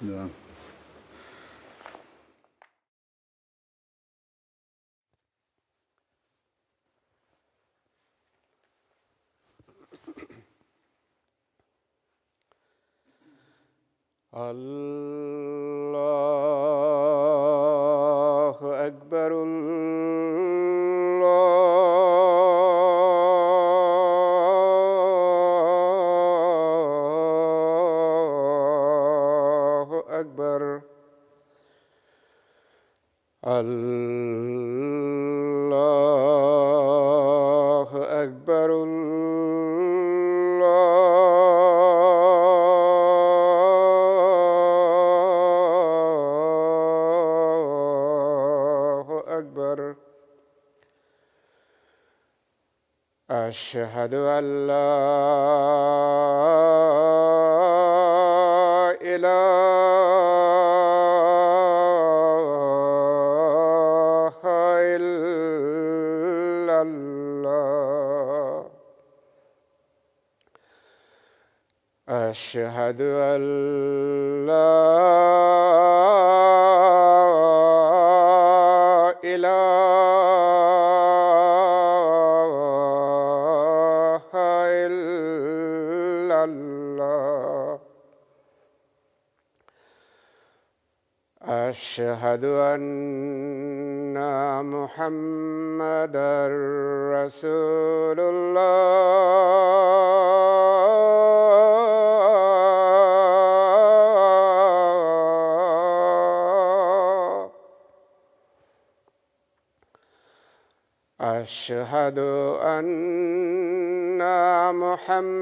نعم. الله أكبر. الله أكبر. الله أكبر. الله أكبر. أشهد أن لا إله إلا الله. أشهد أن لا إله إلا الله. أشهد أن محمدًا رسول الله. أشهد أن محمدًا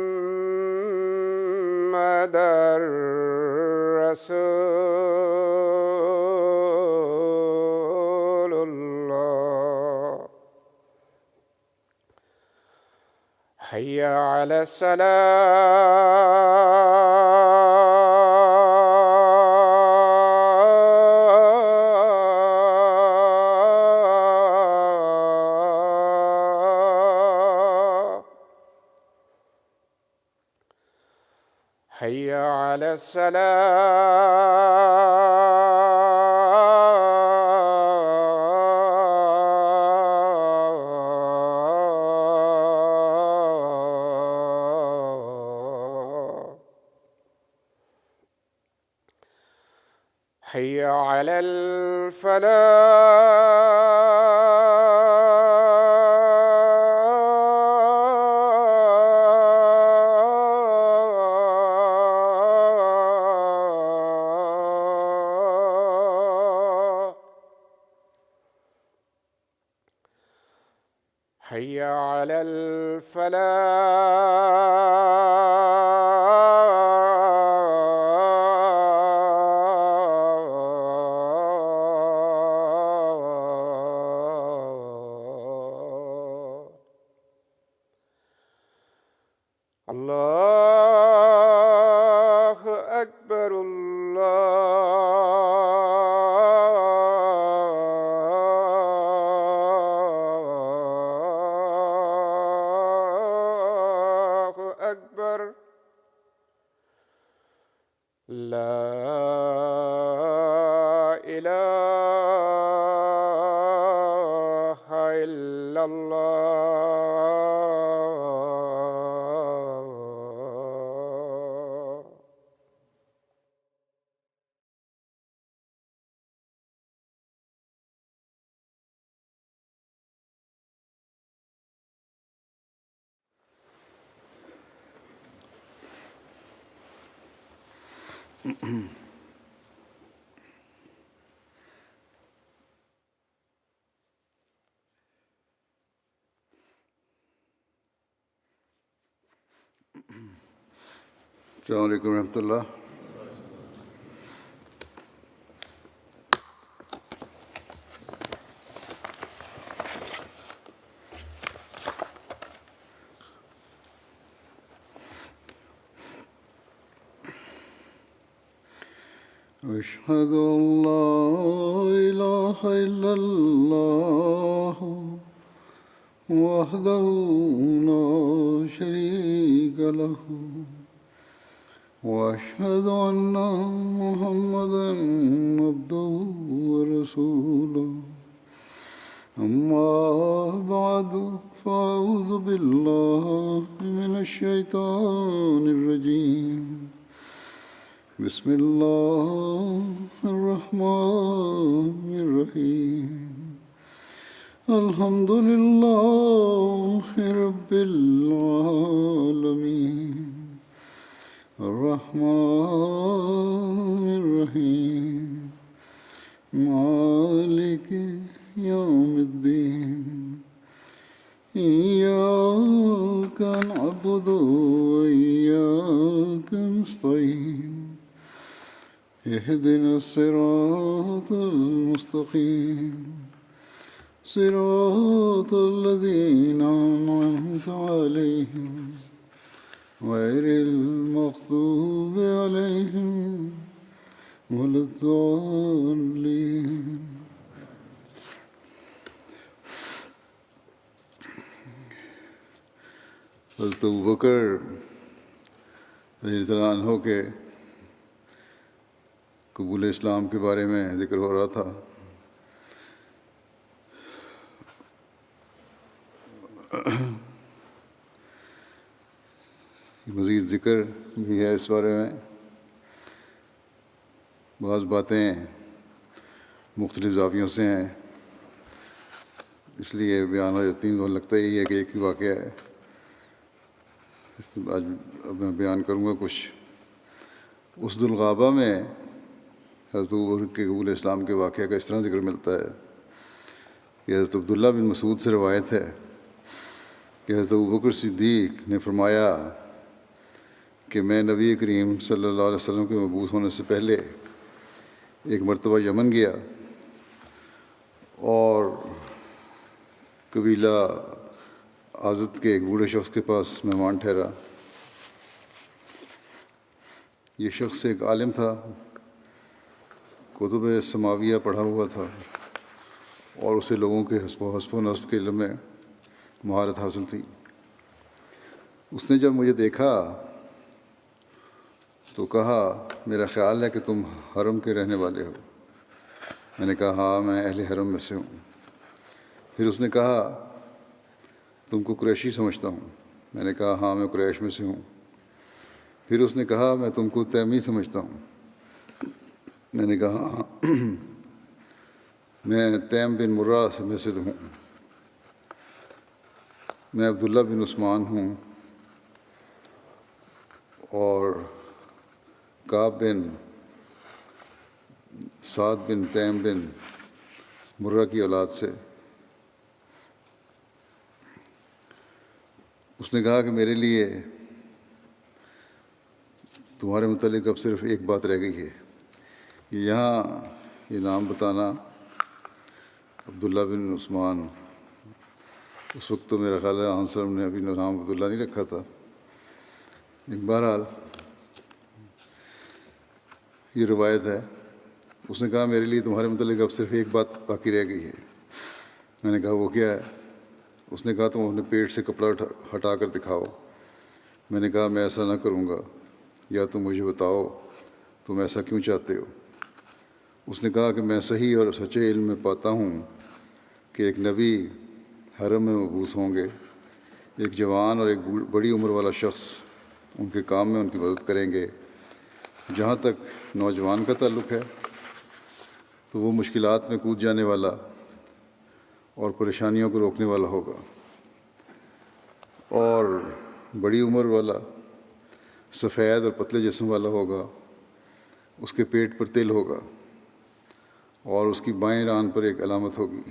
رسول الله. حي على الصلاة. حي على الصلاة. حي على الفلاح. حي على الفلاح. الله أكبر. الله أكبر. لا إله إلا الله. السلام علیکم ورحمۃ اللہ. أشهد أن لا إله إلا الله وحده لا شريك له وأشهد أن محمدا عبده ورسوله أما بعد فأعوذ بالله من الشيطان الرجيم بسم الله الرحمن الرحيم الحمد لله رب العالمين الرحمن الرحيم مالك يوم الدين إياك نعبد وإياك نستعين اهدنا الصراط المستقيم صراط الذين أنعمت عليهم غير المغضوب عليهم ولا الضالين. حضرت ابوبکر رضی اللہ عنہ کے قبول اسلام کے بارے میں ذکر ہو رہا تھا. مزید ذکر بھی ہے اس بارے میں. بعض باتیں مختلف زاویوں سے ہیں، اس لیے بیان ہو جاتی ہیں تو لگتا ہی ہے کہ ایک ہی واقعہ ہے. آج اب میں بیان کروں گا کچھ. اسد الغابہ میں حضرت ابوبکر کے قبول اسلام کے واقعہ کا اس طرح ذکر ملتا ہے کہ حضرت عبداللہ بن مسعود سے روایت ہے کہ حضرت ابوبکر صدیق نے فرمایا کہ میں نبی کریم صلی اللہ علیہ وسلم کے مبعوث ہونے سے پہلے ایک مرتبہ یمن گیا اور قبیلہ عازد کے ایک بوڑھے شخص کے پاس مہمان ٹھہرا. یہ شخص ایک عالم تھا، کتب سماویہ پڑھا ہوا تھا اور اسے لوگوں کے حسب و نسب کے علم میں مہارت حاصل تھی. اس نے جب مجھے دیکھا تو کہا میرا خیال ہے کہ تم حرم کے رہنے والے ہو. میں نے کہا ہاں میں اہل حرم میں سے ہوں. پھر اس نے کہا تم کو قریشی سمجھتا ہوں. میں نے کہا ہاں میں قریش میں سے ہوں. پھر اس نے کہا میں تم کو تیمی سمجھتا ہوں. میں نے کہا ہاں میں تیم بن مرہ میں سے ہوں. میں عبداللہ بن عثمان ہوں اور کعب بن سعد بن تیم بن مرہ کی اولاد سے. اس نے کہا کہ میرے لیے تمہارے متعلق اب صرف ایک بات رہ گئی ہے. یہاں یہ نام بتانا عبداللہ بن عثمان. اس وقت تو میرا خیال ہے آنسر نے ابھی نام عبداللہ نہیں رکھا تھا. بہرحال یہ روایت ہے. اس نے کہا میرے لیے تمہارے متعلق اب صرف ایک بات باقی رہ گئی ہے. میں نے کہا وہ کیا ہے؟ اس نے کہا تم اپنے پیٹ سے کپڑا ہٹا کر دکھاؤ. میں نے کہا میں ایسا نہ کروں گا، یا تم مجھے بتاؤ تم ایسا کیوں چاہتے ہو. اس نے کہا کہ میں صحیح اور سچے علم میں پاتا ہوں کہ ایک نبی حرم میں مبعوث ہوں گے. ایک جوان اور ایک بڑی عمر والا شخص ان کے کام میں ان کی مدد کریں گے. جہاں تک نوجوان کا تعلق ہے تو وہ مشکلات میں کود جانے والا اور پریشانیوں کو روکنے والا ہوگا، اور بڑی عمر والا سفید اور پتلے جسم والا ہوگا. اس کے پیٹ پر تل ہوگا اور اس کی بائیں ران پر ایک علامت ہوگی.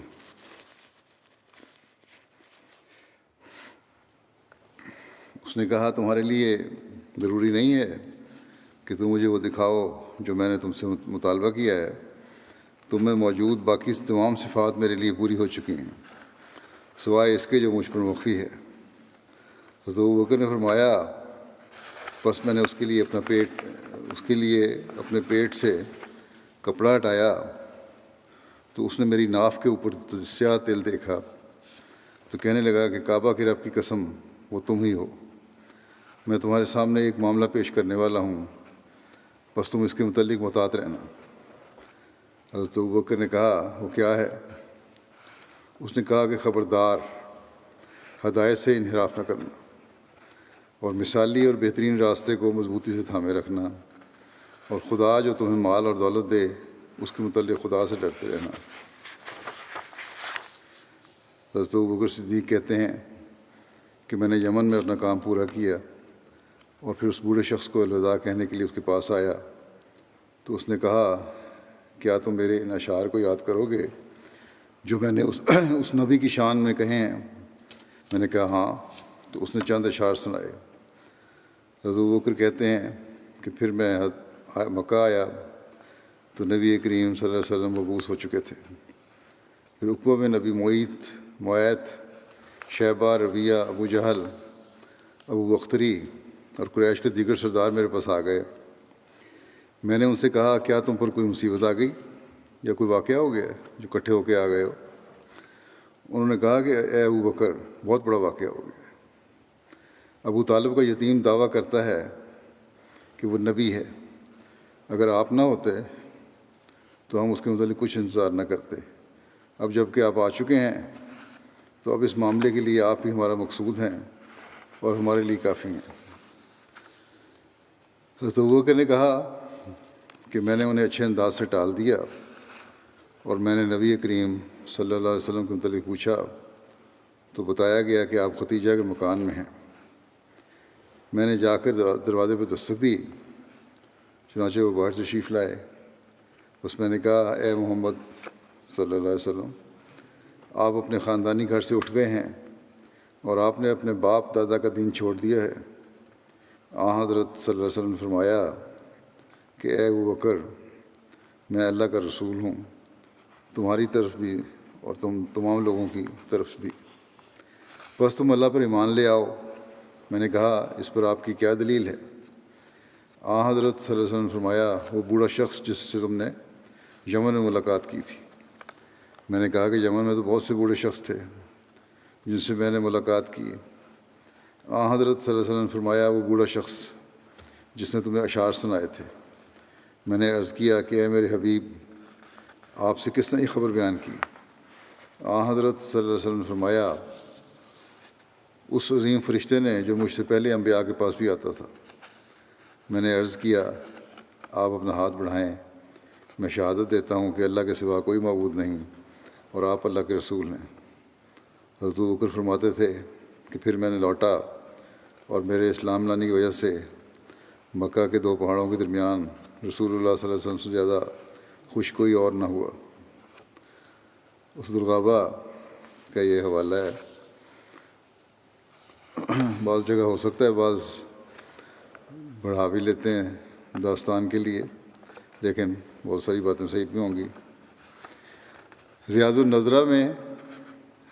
اس نے کہا تمہارے لیے ضروری نہیں ہے کہ تم مجھے وہ دکھاؤ جو میں نے تم سے مطالبہ کیا ہے. تم میں موجود باقی تمام صفات میرے لیے پوری ہو چکی ہیں سوائے اس کے جو مجھ پر مخفی ہے. حضرت ابوبکر نے فرمایا بس میں نے اس کے لیے اپنے پیٹ سے کپڑا ہٹایا تو اس نے میری ناف کے اوپر سیاہ تل دیکھا تو کہنے لگا کہ کعبہ کے رب کی قسم وہ تم ہی ہو. میں تمہارے سامنے ایک معاملہ پیش کرنے والا ہوں بس تم اس کے متعلق محتاط رہنا۔ حضرت ابوبکر نے کہا وہ کیا ہے؟ اس نے کہا کہ خبردار، ہدایت سے انحراف نہ کرنا اور مثالی اور بہترین راستے کو مضبوطی سے تھامے رکھنا، اور خدا جو تمہیں مال اور دولت دے اس کے متعلق خدا سے ڈرتے رہنا۔ حضرت ابوبکر صدیق کہتے ہیں کہ میں نے یمن میں اپنا کام پورا کیا اور پھر اس بوڑھے شخص کو الوداع کہنے کے لیے اس کے پاس آیا تو اس نے کہا کیا تم میرے ان اشعار کو یاد کرو گے جو میں نے اس نبی کی شان میں کہے ہیں؟ میں نے کہا ہاں۔ تو اس نے چند اشعار سنائے۔ حضرت ابوبکر کہتے ہیں کہ پھر میں مکہ آیا تو نبی کریم صلی اللہ علیہ وسلم مبعوث ہو چکے تھے۔ پھر عقبہ میں نبی معیت، شیبہ، ربیہ، ابو جہل، ابو بختری اور قریش کے دیگر سردار میرے پاس آ گئے۔ میں نے ان سے کہا کیا تم پر کوئی مصیبت آ گئی یا کوئی واقعہ ہو گیا جو اکٹھے ہو کے آ گئے ہو؟ انہوں نے کہا کہ اے ابو بکر، بہت بڑا واقعہ ہو گیا۔ ابو طالب کا یتیم دعویٰ کرتا ہے کہ وہ نبی ہے، اگر آپ نہ ہوتے تو ہم اس کے متعلق کچھ انتظار نہ کرتے۔ اب جب کہ آپ آ چکے ہیں تو اب اس معاملے کے لیے آپ ہی ہمارا مقصود ہیں اور ہمارے لیے کافی ہیں۔ حضرت ابوبکر نے کہا کہ میں نے انہیں اچھے انداز سے ٹال دیا اور میں نے نبی کریم صلی اللہ علیہ وسلم کے متعلق پوچھا تو بتایا گیا کہ آپ ختیجہ کے مکان میں ہیں۔ میں نے جا کر دروازے پہ دستک دی، چنانچہ وہ باہر تشریف لائے۔ بس میں نے کہا اے محمد صلی اللہ علیہ وسلم، آپ اپنے خاندانی گھر سے اٹھ گئے ہیں اور آپ نے اپنے باپ دادا کا دین چھوڑ دیا ہے۔ حضرت صلی اللہ علیہ وسلم نے فرمایا کہ اے ابو بکر، میں اللہ کا رسول ہوں، تمہاری طرف بھی اور تم تمام لوگوں کی طرف بھی، بس تم اللہ پر ایمان لے آؤ۔ میں نے کہا اس پر آپ کی کیا دلیل ہے؟ حضرت صلی اللہ علیہ وسلم نے فرمایا وہ بوڑھا شخص جس سے تم نے یمن میں ملاقات کی تھی۔ میں نے کہا کہ یمن میں تو بہت سے بوڑھے شخص تھے جن سے میں نے ملاقات کی۔ حضرت صلی اللہ علیہ وسلم نے فرمایا وہ بوڑھا شخص جس نے تمہیں اشعار سنائے تھے۔ میں نے عرض کیا کہ اے میرے حبیب، آپ سے کس نے یہ خبر بیان کی؟ حضرت صلی اللہ علیہ وسلم نے فرمایا اس عظیم فرشتے نے جو مجھ سے پہلے انبیاء کے پاس بھی آتا تھا۔ میں نے عرض کیا آپ اپنا ہاتھ بڑھائیں، میں شہادت دیتا ہوں کہ اللہ کے سوا کوئی معبود نہیں اور آپ اللہ کے رسول ہیں۔ حضرت ابوبکر فرماتے تھے کہ پھر میں نے لوٹا اور میرے اسلام لانے کی وجہ سے مکہ کے دو پہاڑوں کے درمیان رسول اللہ صلی اللہ علیہ وسلم سے زیادہ خوش کوئی اور نہ ہوا۔ اسد الغابہ کا یہ حوالہ ہے۔ بعض جگہ ہو سکتا ہے بعض بڑھا بھی لیتے ہیں داستان کے لیے، لیکن بہت ساری باتیں صحیح بھی ہوں گی۔ ریاض النظرہ میں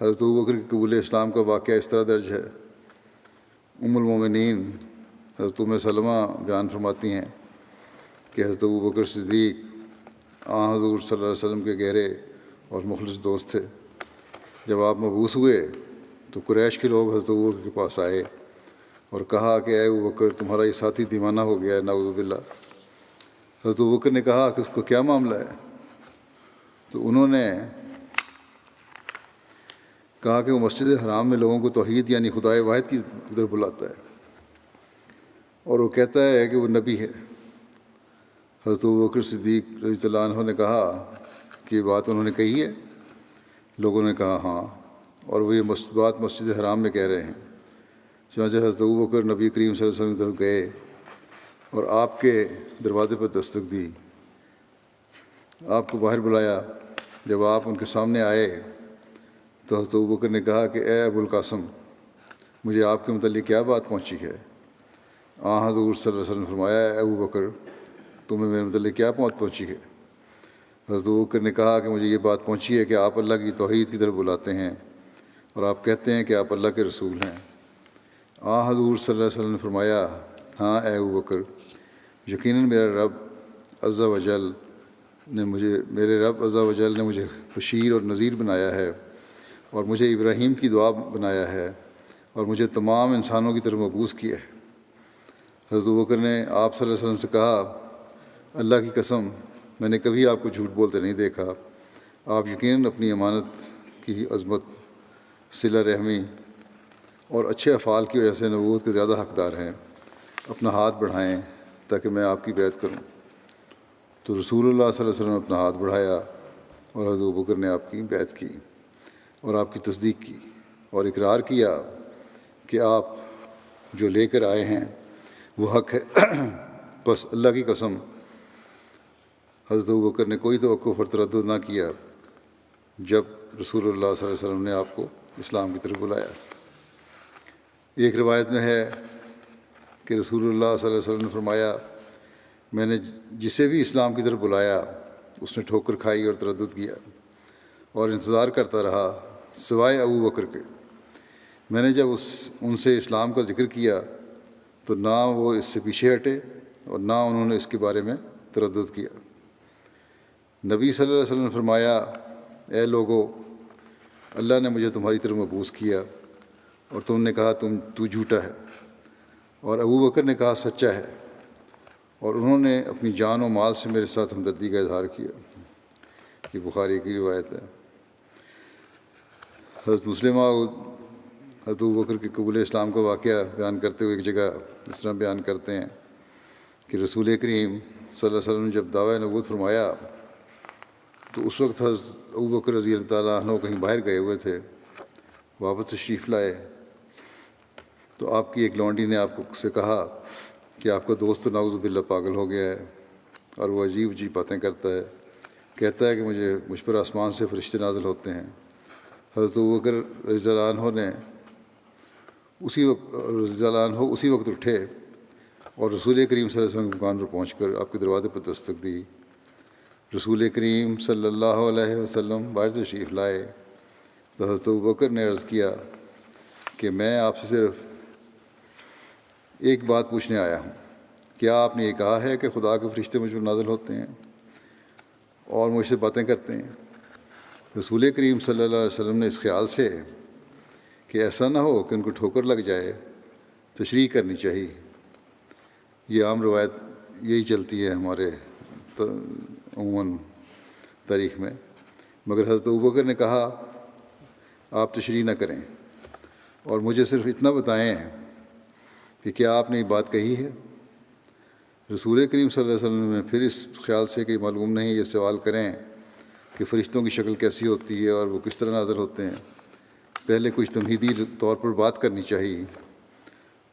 حضرت ابوبکر کے قبول اسلام کا واقعہ اس طرح درج ہے۔ ام المومنین حضرت ام سلمہ بیان فرماتی ہیں کہ حضرت ابوبکر صدیق حضور صلی اللہ علیہ وسلم کے گہرے اور مخلص دوست تھے۔ جب آپ مبعوث ہوئے تو قریش کے لوگ حضرت ابوبکر کے پاس آئے اور کہا کہ اے ابوبکر، تمہارا یہ ساتھی دیوانہ ہو گیا ہے، نعوذ باللہ۔ حضرت ابوبکر نے کہا کہ اس کو کیا معاملہ ہے؟ تو انہوں نے کہا کہ وہ مسجد حرام میں لوگوں کو توحید یعنی خدائے واحد کی طرف بلاتا ہے اور وہ کہتا ہے کہ وہ نبی ہے۔ حضرت ابوبکر صدیق رضی اللہ عنہ نے کہا کہ یہ بات انہوں نے کہی ہے؟ لوگوں نے کہا ہاں، اور وہ یہ بات مسجد حرام میں کہہ رہے ہیں۔ چنانچہ حضرت ابوبکر نبی کریم صلی اللہ علیہ وسلم کی طرف گئے اور آپ کے دروازے پر دستک دی، آپ کو باہر بلایا۔ جب آپ ان کے سامنے آئے تو حضرت ابوبکر نے کہا کہ اے ابو القاسم، مجھے آپ کے متعلق کیا بات پہنچی ہے؟ حضور صلی اللہ علیہ وسلم نے فرمایا اے ابو بکر، تمہیں میرے متعلق کیا بات پہنچی ہے؟ حضرت ابوبکر نے کہا کہ مجھے یہ بات پہنچی ہے کہ آپ اللہ کی توحید کی طرف بلاتے ہیں اور آپ کہتے ہیں کہ آپ اللہ کے رسول ہیں۔ حضور صلی اللہ علیہ وسلم نے فرمایا ہاں اے ابو بکر، یقیناً میرے رب عز و جل نے مجھے بشیر اور نذیر بنایا ہے اور مجھے ابراہیم کی دعا بنایا ہے اور مجھے تمام انسانوں کی طرف مبعوث کیا ہے۔ حضرت ابوبکر نے آپ صلی اللہ علیہ وسلم سے کہا اللہ کی قسم میں نے کبھی آپ کو جھوٹ بولتے نہیں دیکھا. آپ یقیناً اپنی امانت کی عظمت، صلہ رحمی اور اچھے افعال کی وجہ سے نبوت کے زیادہ حقدار ہیں. اپنا ہاتھ بڑھائیں تاکہ میں آپ کی بیعت کروں. تو رسول اللہ صلی اللہ علیہ وسلم نے اپنا ہاتھ بڑھایا اور حضرت ابوبکر نے آپ کی بیعت کی اور آپ کی تصدیق کی اور اقرار کیا کہ آپ جو لے کر آئے ہیں وہ حق ہے. بس اللہ کی قسم حضرت ابوبکر نے کوئی توقف اور تردد نہ کیا جب رسول اللہ صلی اللہ علیہ وسلم نے آپ کو اسلام کی طرف بلایا. ایک روایت میں ہے کہ رسول اللہ صلی اللہ علیہ وسلم نے فرمایا، میں نے جسے بھی اسلام کی طرف بلایا اس نے ٹھوکر کھائی اور تردد کیا اور انتظار کرتا رہا سوائے ابو بکر کے. میں نے جب ان سے اسلام کا ذکر کیا تو نہ وہ اس سے پیچھے ہٹے اور نہ انہوں نے اس کے بارے میں تردد کیا. نبی صلی اللہ علیہ وسلم نے فرمایا، اے لوگو، اللہ نے مجھے تمہاری طرف مبعوث کیا اور تم نے کہا تو جھوٹا ہے، اور ابو بکر نے کہا سچا ہے، اور انہوں نے اپنی جان و مال سے میرے ساتھ ہمدردی کا اظہار کیا. یہ بخاری کی روایت ہے. حضرت مسلمہ حضرت ابو بکر کے قبول اسلام کا واقعہ بیان کرتے ہوئے ایک جگہ اس طرح بیان کرتے ہیں کہ رسول کریم صلی اللہ علیہ وسلم نے جب دعویٰ نبوت فرمایا تو اس وقت حضرت ابو بکر رضی اللہ تعالیٰ عنہ کہیں باہر گئے ہوئے تھے. واپس تشریف لائے تو آپ کی ایک لونڈی نے آپ کو سے کہا کہ آپ کا دوست نعوذ باللہ پاگل ہو گیا ہے اور وہ عجیب عجیب باتیں کرتا ہے، کہتا ہے کہ مجھ پر آسمان سے فرشتے نازل ہوتے ہیں. حضرت ابوبکر رضی اللہ عنہ نے اسی وقت اٹھے اور رسول کریم صلی اللہ علیہ وسلم کے مکان پر پہنچ کر آپ کے دروازے پر دستک دی. رسول کریم صلی اللہ علیہ وسلم باہر تشریف لائے تو حضرت ابوبکر نے عرض کیا کہ میں آپ سے صرف ایک بات پوچھنے آیا ہوں، کیا آپ نے یہ کہا ہے کہ خدا کے فرشتے مجھ پر نازل ہوتے ہیں اور مجھ سے باتیں کرتے ہیں؟ رسول کریم صلی اللہ علیہ وسلم نے اس خیال سے کہ ایسا نہ ہو کہ ان کو ٹھوکر لگ جائے تشریح کرنی چاہیے. یہ عام روایت یہی چلتی ہے ہمارے عموماً تاریخ میں، مگر حضرت ابوبکر نے کہا آپ تشریح نہ کریں اور مجھے صرف اتنا بتائیں کہ کیا آپ نے یہ بات کہی ہے. رسول کریم صلی اللہ علیہ وسلم نے پھر اس خیال سے کہ معلوم نہیں یہ سوال کریں کہ فرشتوں کی شکل کیسی ہوتی ہے اور وہ کس طرح نازل ہوتے ہیں، پہلے کچھ تمہیدی طور پر بات کرنی چاہیے.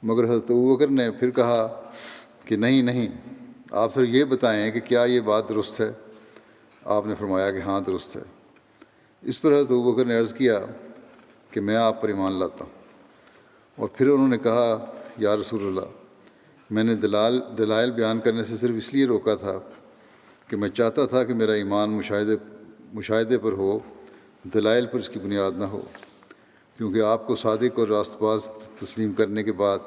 مگر حضرت ابوبکر نے پھر کہا کہ نہیں، آپ صرف یہ بتائیں کہ کیا یہ بات درست ہے. آپ نے فرمایا کہ ہاں درست ہے. اس پر حضرت ابوبکر نے عرض کیا کہ میں آپ پر ایمان لاتا ہوں. اور پھر انہوں نے کہا یا رسول اللہ، میں نے دلائل بیان کرنے سے صرف اس لیے روکا تھا کہ میں چاہتا تھا کہ میرا ایمان مشاہدے پر ہو، دلائل پر اس کی بنیاد نہ ہو، کیونکہ آپ کو صادق اور راست باز تسلیم کرنے کے بعد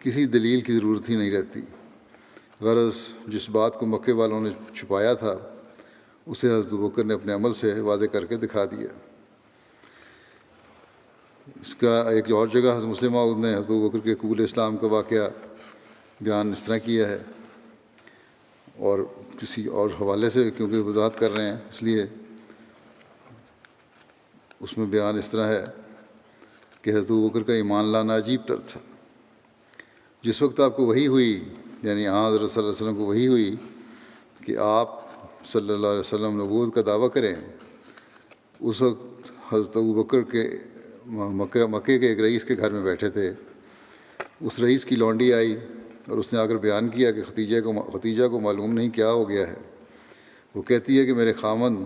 کسی دلیل کی ضرورت ہی نہیں رہتی. غرض جس بات کو مکے والوں نے چھپایا تھا اسے حضرت ابوبکر نے اپنے عمل سے واضح کر کے دکھا دیا. اس کا ایک اور جگہ حضرت مسلم موعود نے حضرت ابوبکر کے قبول اسلام کا واقعہ بیان اس طرح کیا ہے، اور کسی اور حوالے سے کیونکہ وضاحت کر رہے ہیں اس لیے اس میں بیان اس طرح ہے کہ حضرت ابوبکر کا ایمان لانا عجیب تر تھا. جس وقت آپ کو وحی ہوئی، یعنی حضرت صلی اللہ علیہ وسلم کو وحی ہوئی کہ آپ صلی اللہ علیہ وسلم نبوت کا دعویٰ کریں، اس وقت حضرت ابوبکر کے مکے کے ایک رئیس کے گھر میں بیٹھے تھے. اس رئیس کی لونڈی آئی اور اس نے آ کر بیان کیا کہ ختیجہ کو معلوم نہیں کیا ہو گیا ہے. وہ کہتی ہے کہ میرے خاوند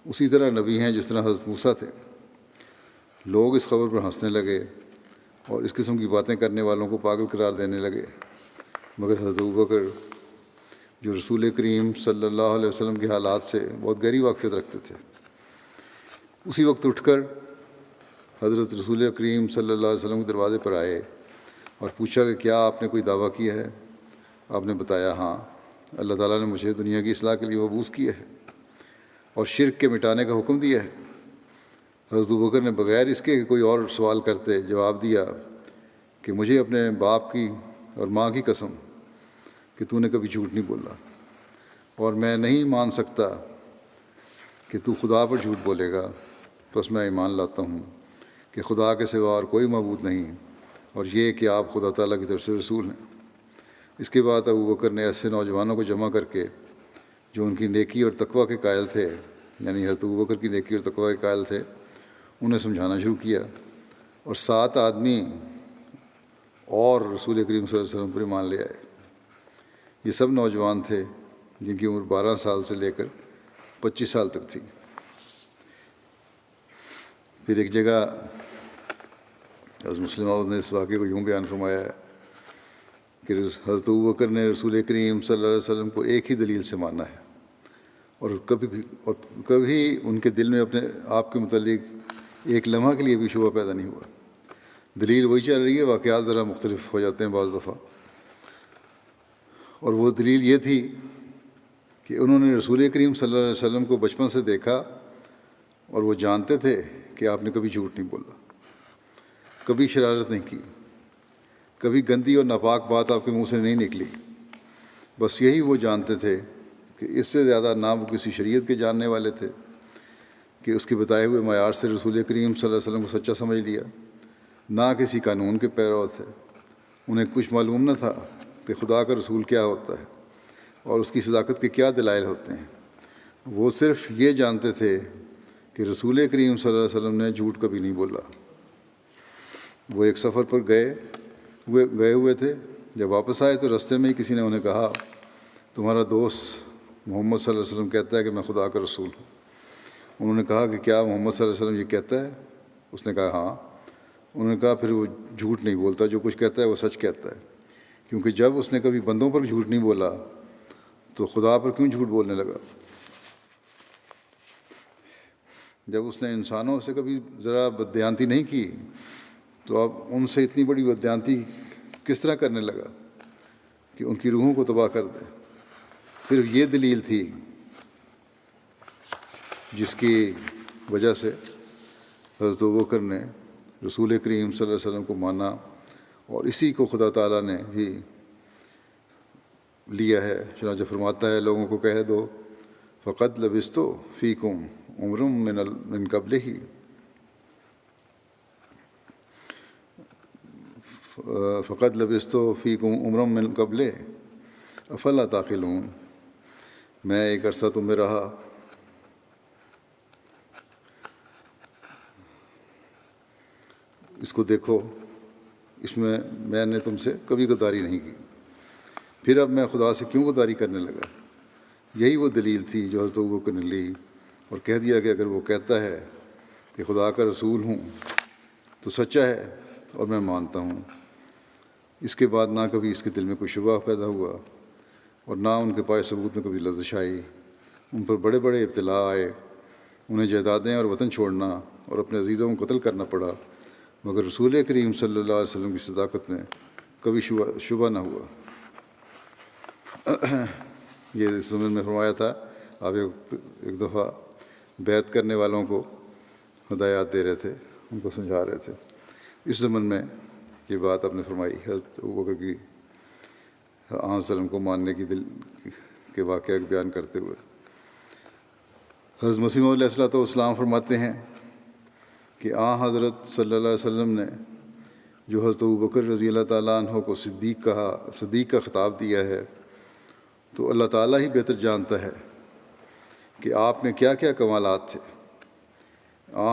اسی طرح نبی ہیں جس طرح حضرت موسیٰ تھے. لوگ اس خبر پر ہنسنے لگے اور اس قسم کی باتیں کرنے والوں کو پاگل قرار دینے لگے، مگر حضرت ابوبکر جو رسول کریم صلی اللہ علیہ وسلم کے حالات سے بہت گہری واقفیت رکھتے تھے، اسی وقت اٹھ کر حضرت رسول کریم صلی اللہ علیہ وسلم کے دروازے پر آئے اور پوچھا کہ کیا آپ نے کوئی دعویٰ کیا ہے؟ آپ نے بتایا ہاں، اللہ تعالیٰ نے مجھے دنیا کی اصلاح کے لیے مبعوث کیا ہے اور شرک کے مٹانے کا حکم دیا ہے. حضرت ابوبکر نے بغیر اس کے کہ کوئی اور سوال کرتے جواب دیا کہ مجھے اپنے باپ کی اور ماں کی قسم کہ تو نے کبھی جھوٹ نہیں بولا. اور میں نہیں مان سکتا کہ تو خدا پر جھوٹ بولے گا، بس میں ایمان لاتا ہوں کہ خدا کے سوا اور کوئی معبود نہیں، اور یہ کہ آپ خدا تعالیٰ کی طرف سے رسول ہیں۔ اس کے بعد ابو بکر نے ایسے نوجوانوں کو جمع کر کے جو ان کی نیکی اور تقویٰ کے قائل تھے، یعنی حضرت ابو بکر کی نیکی اور تقویٰ کے قائل تھے، انہیں سمجھانا شروع کیا، اور 7 آدمی اور رسول کریم صلی اللہ علیہ وسلم پر ایمان لے آئے۔ یہ سب نوجوان تھے جن کی عمر 12 سال سے لے کر 25 سال تک تھی۔ پھر ایک جگہ حضرت مسلم موعود نے اس واقعے کو یوں بیان فرمایا ہے کہ حضرت ابوبکر نے رسول کریم صلی اللہ علیہ وسلم کو ایک ہی دلیل سے مانا ہے، اور کبھی ان کے دل میں اپنے آپ کے متعلق ایک لمحہ کے لیے بھی شبہ پیدا نہیں ہوا۔ دلیل وہی چل رہی ہے، واقعات ذرا مختلف ہو جاتے ہیں بعض دفعہ، اور وہ دلیل یہ تھی کہ انہوں نے رسول کریم صلی اللہ علیہ وسلم کو بچپن سے دیکھا، اور وہ جانتے تھے کہ آپ نے کبھی جھوٹ نہیں بولا، کبھی شرارت نہیں کی، کبھی گندی اور ناپاک بات آپ کے منہ سے نہیں نکلی۔ بس یہی وہ جانتے تھے کہ اس سے زیادہ نہ وہ کسی شریعت کے جاننے والے تھے کہ اس کے بتائے ہوئے معیار سے رسول کریم صلی اللہ علیہ وسلم کو سچا سمجھ لیا، نہ کسی قانون کے پیرو تھے۔ انہیں کچھ معلوم نہ تھا کہ خدا کا رسول کیا ہوتا ہے اور اس کی صداقت کے کیا دلائل ہوتے ہیں۔ وہ صرف یہ جانتے تھے کہ رسول کریم صلی اللہ علیہ وسلم نے جھوٹ کبھی نہیں بولا۔ وہ ایک سفر پر گئے ہوئے تھے، جب واپس آئے تو رستے میں ہی کسی نے انہیں کہا، تمہارا دوست محمد صلی اللہ علیہ وسلم کہتا ہے کہ میں خدا کا رسول ہوں۔ انہوں نے کہا کہ کیا محمد صلی اللہ علیہ وسلم یہ کہتا ہے؟ اس نے کہا ہاں۔ انہوں نے کہا پھر وہ جھوٹ نہیں بولتا، جو کچھ کہتا ہے وہ سچ کہتا ہے، کیونکہ جب اس نے کبھی بندوں پر جھوٹ نہیں بولا تو خدا پر کیوں جھوٹ بولنے لگا؟ جب اس نے انسانوں سے کبھی ذرا بددیانتی نہیں کی تو اب ان سے اتنی بڑی بددیانتی کس طرح کرنے لگا کہ ان کی روحوں کو تباہ کر دے؟ صرف یہ دلیل تھی جس کی وجہ سے حضرت ابوبکر نے رسول کریم صلی اللہ علیہ وسلم کو مانا، اور اسی کو خدا تعالیٰ نے بھی لیا ہے۔ چنانچہ فرماتا ہے، لوگوں کو کہہ دو فقط لبثت فیکم عمر من قبلہ فقط لبثت فیکم عمر من قبلہ افلا تعقلون، میں ایک عرصہ تم میں رہا، اس کو دیکھو، اس میں میں نے تم سے کبھی غداری نہیں کی، پھر اب میں خدا سے کیوں غداری کرنے لگا؟ یہی وہ دلیل تھی جو حضرت ابوبکر نے لی اور کہہ دیا کہ اگر وہ کہتا ہے کہ خدا کا رسول ہوں تو سچا ہے اور میں مانتا ہوں۔ اس کے بعد نہ کبھی اس کے دل میں کوئی شبہ پیدا ہوا اور نہ ان کے پاس ثبوت میں کبھی لرزش آئی۔ ان پر بڑے بڑے ابتلاء آئے، انہیں جائیدادیں اور وطن چھوڑنا اور اپنے عزیزوں کو قتل کرنا پڑا، مگر رسول کریم صلی اللہ علیہ وسلم کی صداقت میں کبھی شبہ نہ ہوا۔ یہ اس زمن میں فرمایا تھا، آپ ایک دفعہ بیعت کرنے والوں کو ہدایات دے رہے تھے، ان کو سمجھا رہے تھے۔ اس زمن میں یہ بات آپ نے فرمائی حضرت ابوبکر کی آن وسلم کو ماننے کی دل کے واقعہ بیان کرتے ہوئے۔ حضرت مسیح موعود علیہ السلام فرماتے ہیں کہ حضرت صلی اللہ علیہ وسلم نے جو حضرت ابوبکر رضی اللہ تعالیٰ عنہ کو صدیق کا خطاب دیا ہے، تو اللہ تعالیٰ ہی بہتر جانتا ہے کہ آپ میں کیا کیا کمالات تھے۔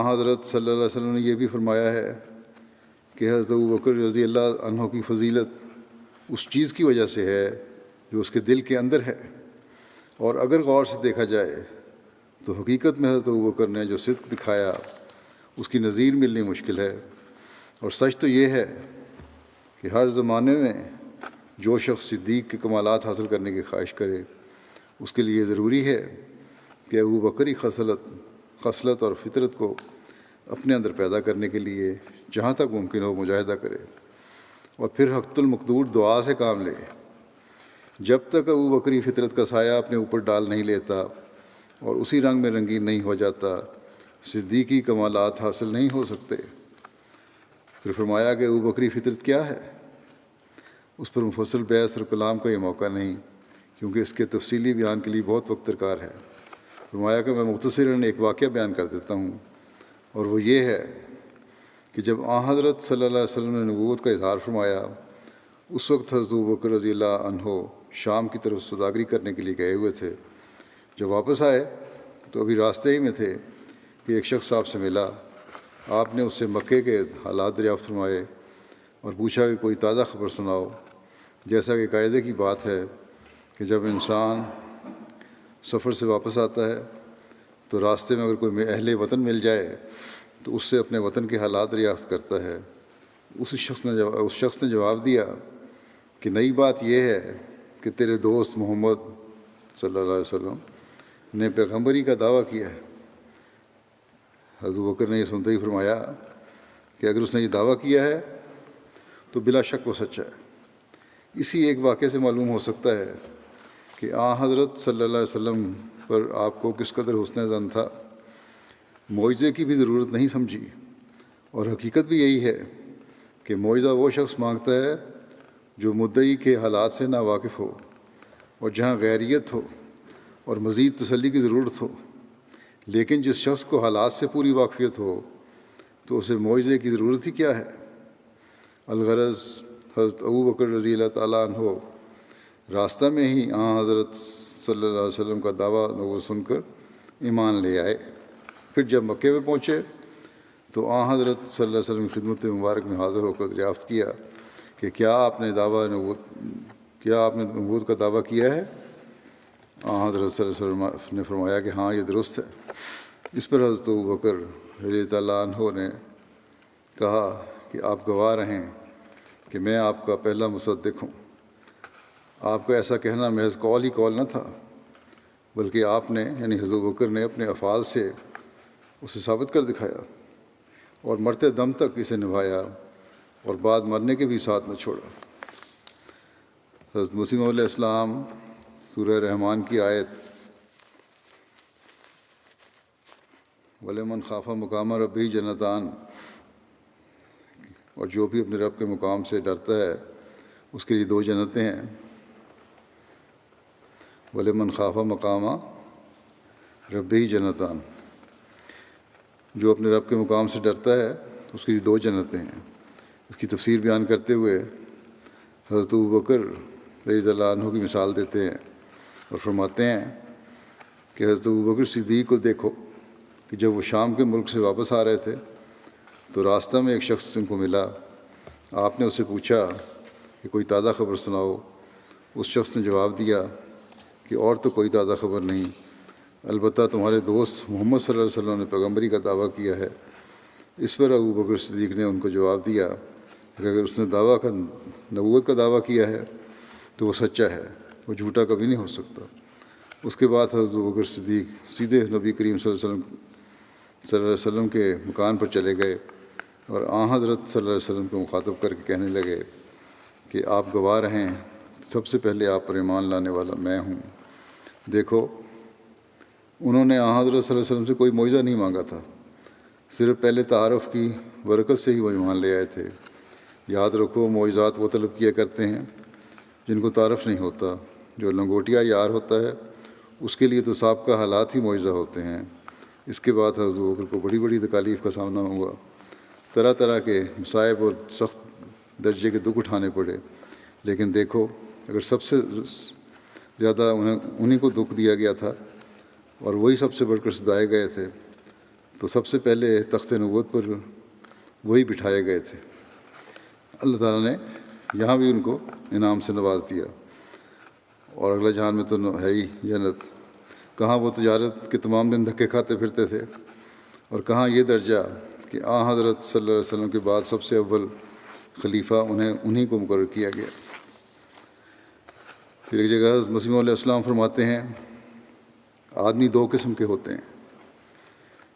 حضرت صلی اللہ علیہ وسلم نے یہ بھی فرمایا ہے کہ حضرت ابوبکر رضی اللہ عنہ کی فضیلت اس چیز کی وجہ سے ہے جو اس کے دل کے اندر ہے، اور اگر غور سے دیکھا جائے تو حقیقت میں حضرت ابوبکر نے جو صدق دکھایا اس کی نظیر ملنی مشکل ہے۔ اور سچ تو یہ ہے کہ ہر زمانے میں جو شخص صدیق کے کمالات حاصل کرنے کی خواہش کرے، اس کے لیے ضروری ہے کہ ابوبکری خصلت اور فطرت کو اپنے اندر پیدا کرنے کے لیے جہاں تک ممکن ہو مجاہدہ کرے، اور پھر حق المقدور دعا سے کام لے۔ جب تک ابوبکری فطرت کا سایہ اپنے اوپر ڈال نہیں لیتا اور اسی رنگ میں رنگین نہیں ہو جاتا، صدیقی کمالات حاصل نہیں ہو سکتے۔ پھر فرمایا کہ ابوبکری فطرت کیا ہے؟ اس پر مفصل بحث اور کلام کا یہ موقع نہیں، کیونکہ اس کے تفصیلی بیان کے لیے بہت وقت درکار ہے۔ فرمایا کہ میں مختصراً ایک واقعہ بیان کر دیتا ہوں، اور وہ یہ ہے کہ جب حضرت صلی اللہ علیہ وسلم نے نبوت کا اظہار فرمایا، اس وقت حضرت ابوبکر رضی اللہ عنہ شام کی طرف سوداگری کرنے کے لیے گئے ہوئے تھے۔ جب واپس آئے تو ابھی راستے ہی میں تھے کہ ایک شخص آپ سے ملا۔ آپ نے اس سے مکے کے حالات دریافت فرمائے اور پوچھا کہ کوئی تازہ خبر سناؤ۔ جیسا کہ قاعدے کی بات ہے کہ جب انسان سفر سے واپس آتا ہے تو راستے میں اگر کوئی اہل وطن مل جائے تو اس سے اپنے وطن کے حالات دریافت کرتا ہے۔ اس شخص نے جواب دیا کہ نئی بات یہ ہے کہ تیرے دوست محمد صلی اللہ علیہ وسلم نے پیغمبری کا دعویٰ کیا ہے۔ حضرت بکر نے یہ سنتے ہی فرمایا کہ اگر اس نے یہ دعویٰ کیا ہے تو بلا شک وہ سچا ہے۔ اسی ایک واقعے سے معلوم ہو سکتا ہے کہ حضرت صلی اللہ علیہ وسلم پر آپ کو کس قدر حسن ظن تھا۔ معجزے کی بھی ضرورت نہیں سمجھی، اور حقیقت بھی یہی ہے کہ معجزہ وہ شخص مانگتا ہے جو مدعی کے حالات سے ناواقف ہو، اور جہاں غیریت ہو اور مزید تسلی کی ضرورت ہو۔ لیکن جس شخص کو حالات سے پوری واقفیت ہو تو اسے معجزے کی ضرورت ہی کیا ہے۔ الغرض حضرت ابوبکر رضی اللہ تعالیٰ عنہ راستہ میں ہی حضرت صلی اللہ علیہ وسلم کا دعویٰ نبوت سن کر ایمان لے آئے۔ پھر جب مکے میں پہنچے تو حضرت صلی اللہ علیہ وسلم کی خدمت مبارک میں حاضر ہو کر دریافت کیا کہ کیا آپ نے نبوت کا دعویٰ کیا ہے؟ حضرت صلی اللہ علیہ وسلم نے فرمایا کہ ہاں، یہ درست ہے۔ اس پر حضرت ابوبکر رضی اللہ عنہ نے کہا کہ آپ گواہ رہیں کہ میں آپ کا پہلا مصدق ہوں۔ آپ کا ایسا کہنا محض قول ہی قول نہ تھا، بلکہ آپ نے یعنی حضرت ابوبکر نے اپنے افعال سے اسے ثابت کر دکھایا اور مرتے دم تک اسے نبھایا، اور بعد مرنے کے بھی ساتھ نہ چھوڑا۔ حضرت مسیح علیہ السلام سورہ رحمان کی آیت وَلِمَنْ خَافَ مَقَامَ رَبِّهِ جَنَّتَانِ، اور جو بھی اپنے رب کے مقام سے ڈرتا ہے اس کے لیے دو جنتیں ہیں۔ وَلِمَنْ خَافَ مَقَامَ رَبِّهِ جَنَّتَانِ، جو اپنے رب کے مقام سے ڈرتا ہے اس کے لیے دو جنتیں ہیں۔ اس کی تفسیر بیان کرتے ہوئے حضرت ابوبکر رضی اللہ عنہ کی مثال دیتے ہیں اور فرماتے ہیں کہ حضرت ابوبکر صدیق کو دیکھو کہ جب وہ شام کے ملک سے واپس آ رہے تھے تو راستہ میں ایک شخص ان کو ملا۔ آپ نے اس سے پوچھا کہ کوئی تازہ خبر سناؤ۔ اس شخص نے جواب دیا کہ اور تو کوئی تازہ خبر نہیں، البتہ تمہارے دوست محمد صلی اللہ علیہ وسلم نے پیغمبری کا دعویٰ کیا ہے۔ اس پر ابوبکر صدیق نے ان کو جواب دیا کہ اگر اس نے نبوت کا دعویٰ کیا ہے تو وہ سچا ہے، وہ جھوٹا کبھی نہیں ہو سکتا۔ اس کے بعد حضرت ابوبکر صدیق سیدھے نبی کریم صلی اللہ علیہ وسلم کے مکان پر چلے گئے اور حضرت صلی اللہ علیہ وسلم کو مخاطب کر کے کہنے لگے کہ آپ گواہ رہیں، سب سے پہلے آپ پر ایمان لانے والا میں ہوں۔ دیکھو، انہوں نے حضرت صلی اللہ علیہ وسلم سے کوئی معجزہ نہیں مانگا تھا، صرف پہلے تعارف کی برکت سے ہی وہ ایمان لے آئے تھے۔ یاد رکھو، معجزات وہ طلب کیا کرتے ہیں جن کو تعارف نہیں ہوتا۔ جو لنگوٹیا یار ہوتا ہے اس کے لیے تو سابقہ حالات ہی معجزہ ہوتے ہیں۔ اس کے بعد حضرت ابوبکر کو بڑی بڑی تکالیف کا سامنا ہوا، طرح طرح کے مصائب اور سخت درجے کے دکھ اٹھانے پڑے۔ لیکن دیکھو، اگر سب سے زیادہ انہیں کو دکھ دیا گیا تھا اور وہی سب سے بڑھ کر سجائے گئے تھے، تو سب سے پہلے تخت نبوت پر وہی بٹھائے گئے تھے۔ اللہ تعالیٰ نے یہاں بھی ان کو انعام سے نواز دیا، اور اگلا جہان میں تو ہے ہی جنت۔ کہاں وہ تجارت کے تمام دن دھکے کھاتے پھرتے تھے، اور کہاں یہ درجہ کہ حضرت صلی اللہ علیہ وسلم کے بعد سب سے اول خلیفہ انہیں کو مقرر کیا گیا۔ پھر ایک جگہ حضرت مسیح علیہ السلام فرماتے ہیں آدمی دو قسم کے ہوتے ہیں،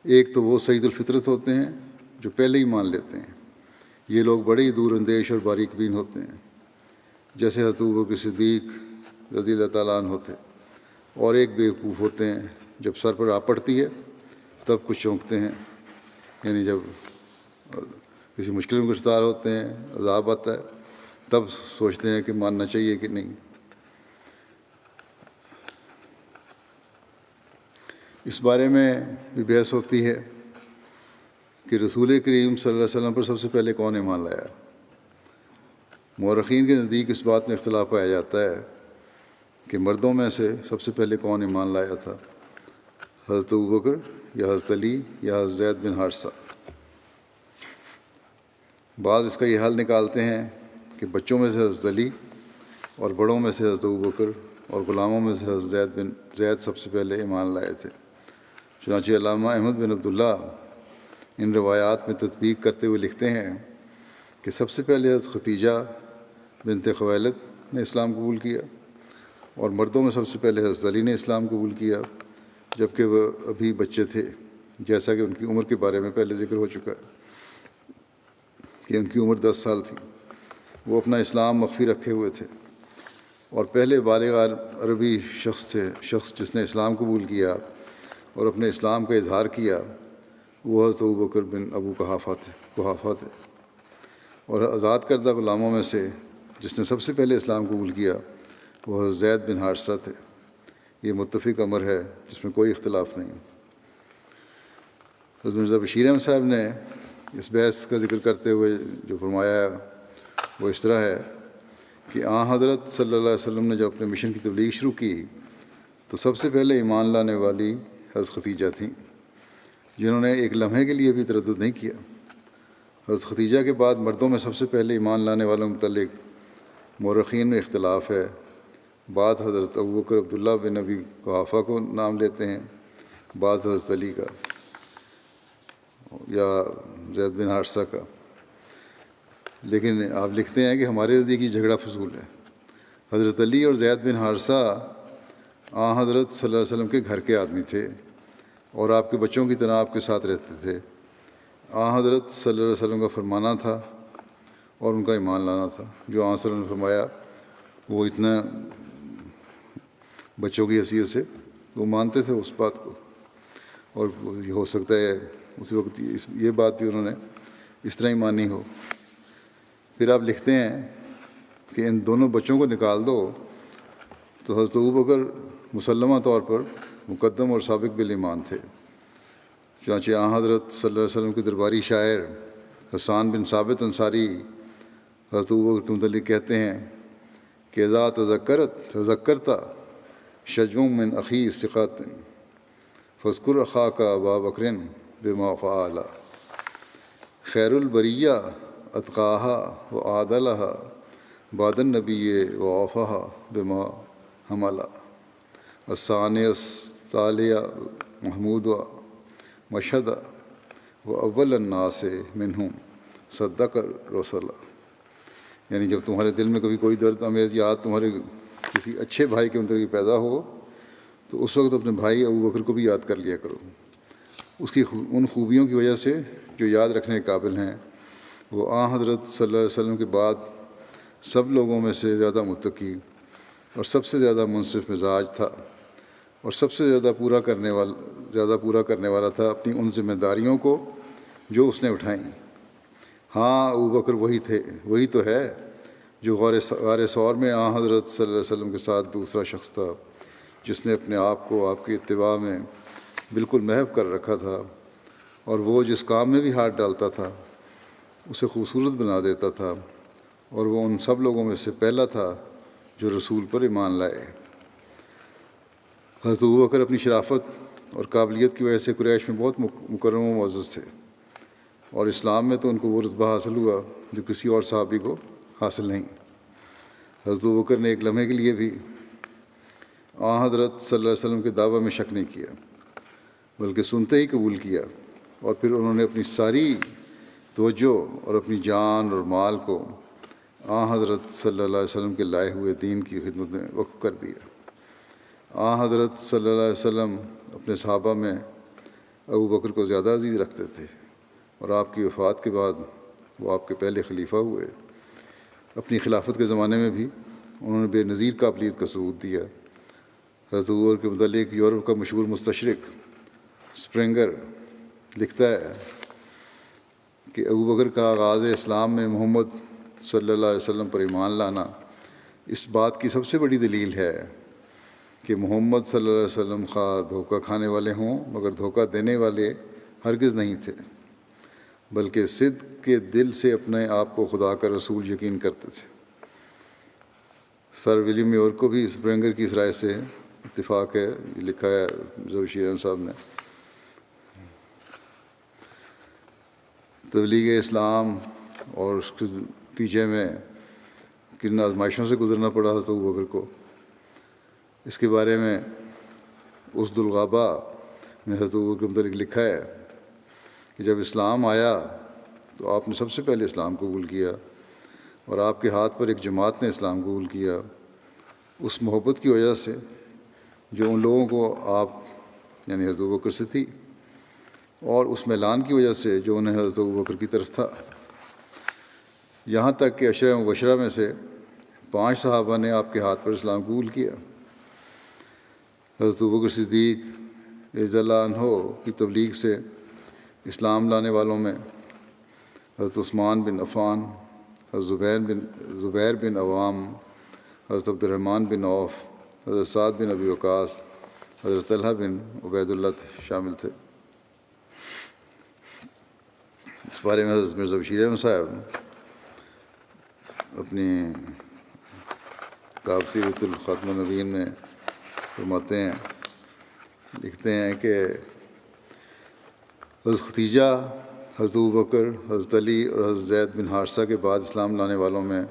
ایک تو وہ سعید الفطرت ہوتے ہیں جو پہلے ہی مان لیتے ہیں، یہ لوگ بڑے ہی دور اندیش اور باریک بین ہوتے ہیں، جیسے حضرت ابوبکر صدیق رضی اللہ تعالیٰ عنہ ہوتے، اور ایک بیوقوف ہوتے ہیں، جب سر پر آ پڑتی ہے تب کچھ چونکتے ہیں، یعنی جب کسی مشکل میں گرفتار ہوتے ہیں، عذاب آتا ہے، تب سوچتے ہیں کہ ماننا چاہیے کہ نہیں۔ اس بارے میں بھی بحث ہوتی ہے کہ رسول کریم صلی اللہ علیہ وسلم پر سب سے پہلے کون ایمان لایا۔ مورخین کے نزدیک اس بات میں اختلاف پایا جاتا ہے کہ مردوں میں سے سب سے پہلے کون ایمان لایا تھا، حضرت ابوبکر یا حضرت علی یا حضرت زید بن حارثہ۔ بعض اس کا یہ حل نکالتے ہیں کہ بچوں میں سے حضرت علی اور بڑوں میں سے حضرت ابوبکر اور غلاموں میں سے حضرت زید سب سے پہلے ایمان لائے تھے۔ چنانچہ علامہ احمد بن عبداللہ ان روایات میں تطبیق کرتے ہوئے لکھتے ہیں کہ سب سے پہلے حضرت ختیجہ بنت خویلد نے اسلام قبول کیا، اور مردوں میں سب سے پہلے حضرت علی نے اسلام قبول کیا جبکہ وہ ابھی بچے تھے، جیسا کہ ان کی عمر کے بارے میں پہلے ذکر ہو چکا ہے کہ ان کی عمر 10 سال تھی۔ وہ اپنا اسلام مخفی رکھے ہوئے تھے، اور پہلے بالغ عربی شخص جس نے اسلام قبول کیا اور اپنے اسلام کا اظہار کیا وہ حضرت ابوبکر بن ابو قحافہ تھے، اور آزاد کردہ غلاموں میں سے جس نے سب سے پہلے اسلام قبول کیا وہ حضرت زید بن حارثہ تھے۔ یہ متفق امر ہے جس میں کوئی اختلاف نہیں۔ حضرت مرزا بشیر احمد صاحب نے اس بحث کا ذکر کرتے ہوئے جو فرمایا ہے وہ اس طرح ہے کہ حضرت صلی اللہ علیہ وسلم نے جب اپنے مشن کی تبلیغ شروع کی تو سب سے پہلے ایمان لانے والی حضرت ختیجہ تھیں، جنہوں نے ایک لمحے کے لیے بھی تردد نہیں کیا۔ حضرت ختیجہ کے بعد مردوں میں سب سے پہلے ایمان لانے والوں متعلق مورخین میں اختلاف ہے۔ بعض حضرت ابوبکر عبداللہ بن ابی قحافہ کو نام لیتے ہیں، بعض حضرت علی کا یا زید بن حارثہ کا، لیکن آپ لکھتے ہیں کہ ہمارے نزدیک یہ جھگڑا فضول ہے۔ حضرت علی اور زید بن حارثہ حضرت صلی اللہ علیہ وسلم کے گھر کے آدمی تھے اور آپ کے بچوں کی طرح آپ کے ساتھ رہتے تھے۔ حضرت صلی اللہ علیہ وسلم کا فرمانا تھا اور ان کا ایمان لانا تھا۔ جو صلی اللہ علیہ وسلم نے فرمایا وہ اتنا بچوں کی حیثیت سے وہ مانتے تھے اس بات کو، اور یہ ہو سکتا ہے اسی وقت یہ بات بھی انہوں نے اس طرح ہی مانی ہو۔ پھر آپ لکھتے ہیں کہ ان دونوں بچوں کو نکال دو تو حضرت ابوبکر مسلمہ طور پر مقدم اور سابق بالایمان تھے۔ چنانچہ حضرت صلی اللہ علیہ وسلم کے درباری شاعر حسان بن ثابت انصاری حضرت ابوبکر کے متعلق کہتے ہیں کہ اذا تذکرتا شجم من اخی ثقات فاذکر اخاک ابا بکر بما فعل خیر البریہ اتقاها وعادلها بعد النبی وعفاها بما حمل الثانی التالیہ محمود مشہد واول الناس منہم صدق الرسول۔ یعنی جب تمہارے دل میں کبھی کوئی درد امیز یاد تمہارے کسی اچھے بھائی کے متعلق پیدا ہو تو اس وقت اپنے بھائی ابوبکر کو بھی یاد کر لیا کرو، اس کی ان خوبیوں کی وجہ سے جو یاد رکھنے کے قابل ہیں۔ وہ حضرت صلی اللہ علیہ وسلم کے بعد سب لوگوں میں سے زیادہ متقی اور سب سے زیادہ منصف مزاج تھا، اور سب سے زیادہ پورا کرنے والا تھا اپنی ان ذمہ داریوں کو جو اس نے اٹھائیں۔ ابوبکر وہی تو ہے جو غار ثور میں حضرت صلی اللہ علیہ وسلم کے ساتھ دوسرا شخص تھا، جس نے اپنے آپ کو آپ کی اتباع میں بالکل محو کر رکھا تھا، اور وہ جس کام میں بھی ہاتھ ڈالتا تھا اسے خوبصورت بنا دیتا تھا، اور وہ ان سب لوگوں میں سے پہلا تھا جو رسول پر ایمان لائے۔ حضرت ابوبکر اپنی شرافت اور قابلیت کی وجہ سے قریش میں بہت مکرم و معزز تھے، اور اسلام میں تو ان کو وہ رتبہ حاصل ہوا جو کسی اور صحابی کو حاصل نہیں۔ حضرت ابوبکر نے ایک لمحے کے لیے بھی حضرت صلی اللہ علیہ وسلم کے دعویٰ میں شک نہیں کیا، بلکہ سنتے ہی قبول کیا، اور پھر انہوں نے اپنی ساری توجہ اور اپنی جان اور مال کو حضرت صلی اللہ علیہ وسلم کے لائے ہوئے دین کی خدمت میں وقف کر دیا۔ حضرت صلی اللہ علیہ وسلم اپنے صحابہ میں ابوبکر کو زیادہ عزیز رکھتے تھے، اور آپ کی وفات کے بعد وہ آپ کے پہلے خلیفہ ہوئے۔ اپنی خلافت کے زمانے میں بھی انہوں نے بے نظیر قابلیت کا ثبوت دیا۔ حضرت ابوبکر کے متعلق یورپ کا مشہور مستشرق اسپرنگر لکھتا ہے کہ ابوبکر کا آغاز اسلام میں محمد صلی اللہ علیہ وسلم پر ایمان لانا اس بات کی سب سے بڑی دلیل ہے کہ محمد صلی اللہ علیہ وسلم خواہ دھوکہ کھانے والے ہوں مگر دھوکہ دینے والے ہرگز نہیں تھے، بلکہ صدق کے دل سے اپنے آپ کو خدا کا رسول یقین کرتے تھے۔ سر ولیم میور کو بھی اسپرینگر کی اس رائے سے اتفاق ہے، یہ لکھا ہے ظفر احمد صاحب نے۔ تبلیغ اسلام اور اس کے نتیجے میں کن آزمائشوں سے گزرنا پڑا حضرت ابوبکر کو، اس کے بارے میں اسد الغابہ میں حضرت ابوبکر کے متعلق لکھا ہے کہ جب اسلام آیا تو آپ نے سب سے پہلے اسلام قبول کیا، اور آپ کے ہاتھ پر ایک جماعت نے اسلام قبول کیا، اس محبت کی وجہ سے جو ان لوگوں کو آپ یعنی حضرت ابوبکر سے تھی، اور اس میلان کی وجہ سے جو انہیں حضرت ابوبکر کی طرف تھا، یہاں تک کہ عشرہ مبشرہ میں سے 5 صحابہ نے آپ کے ہاتھ پر اسلام قبول کیا۔ حضرت ابوبکر صدیق رضی اللہ عنہ کی تبلیغ سے اسلام لانے والوں میں حضرت عثمان بن عفان، حضرت زبیر بن عوام، حضرت عبد الرحمن بن عوف، حضرت سعد بن ابی وقاص، حضرت طلحہ بن عبید اللہ شامل تھے۔ اس بارے میں حضرت مرزا بشیر احمد صاحب اپنی کتاب سیرت الخاتم النبیین میں فرماتے ہیں، لکھتے ہیں کہ حضرت ختیجہ، حضرت ابوبکر، حضرت علی اور حضرت زید بن حارثہ کے بعد اسلام لانے والوں میں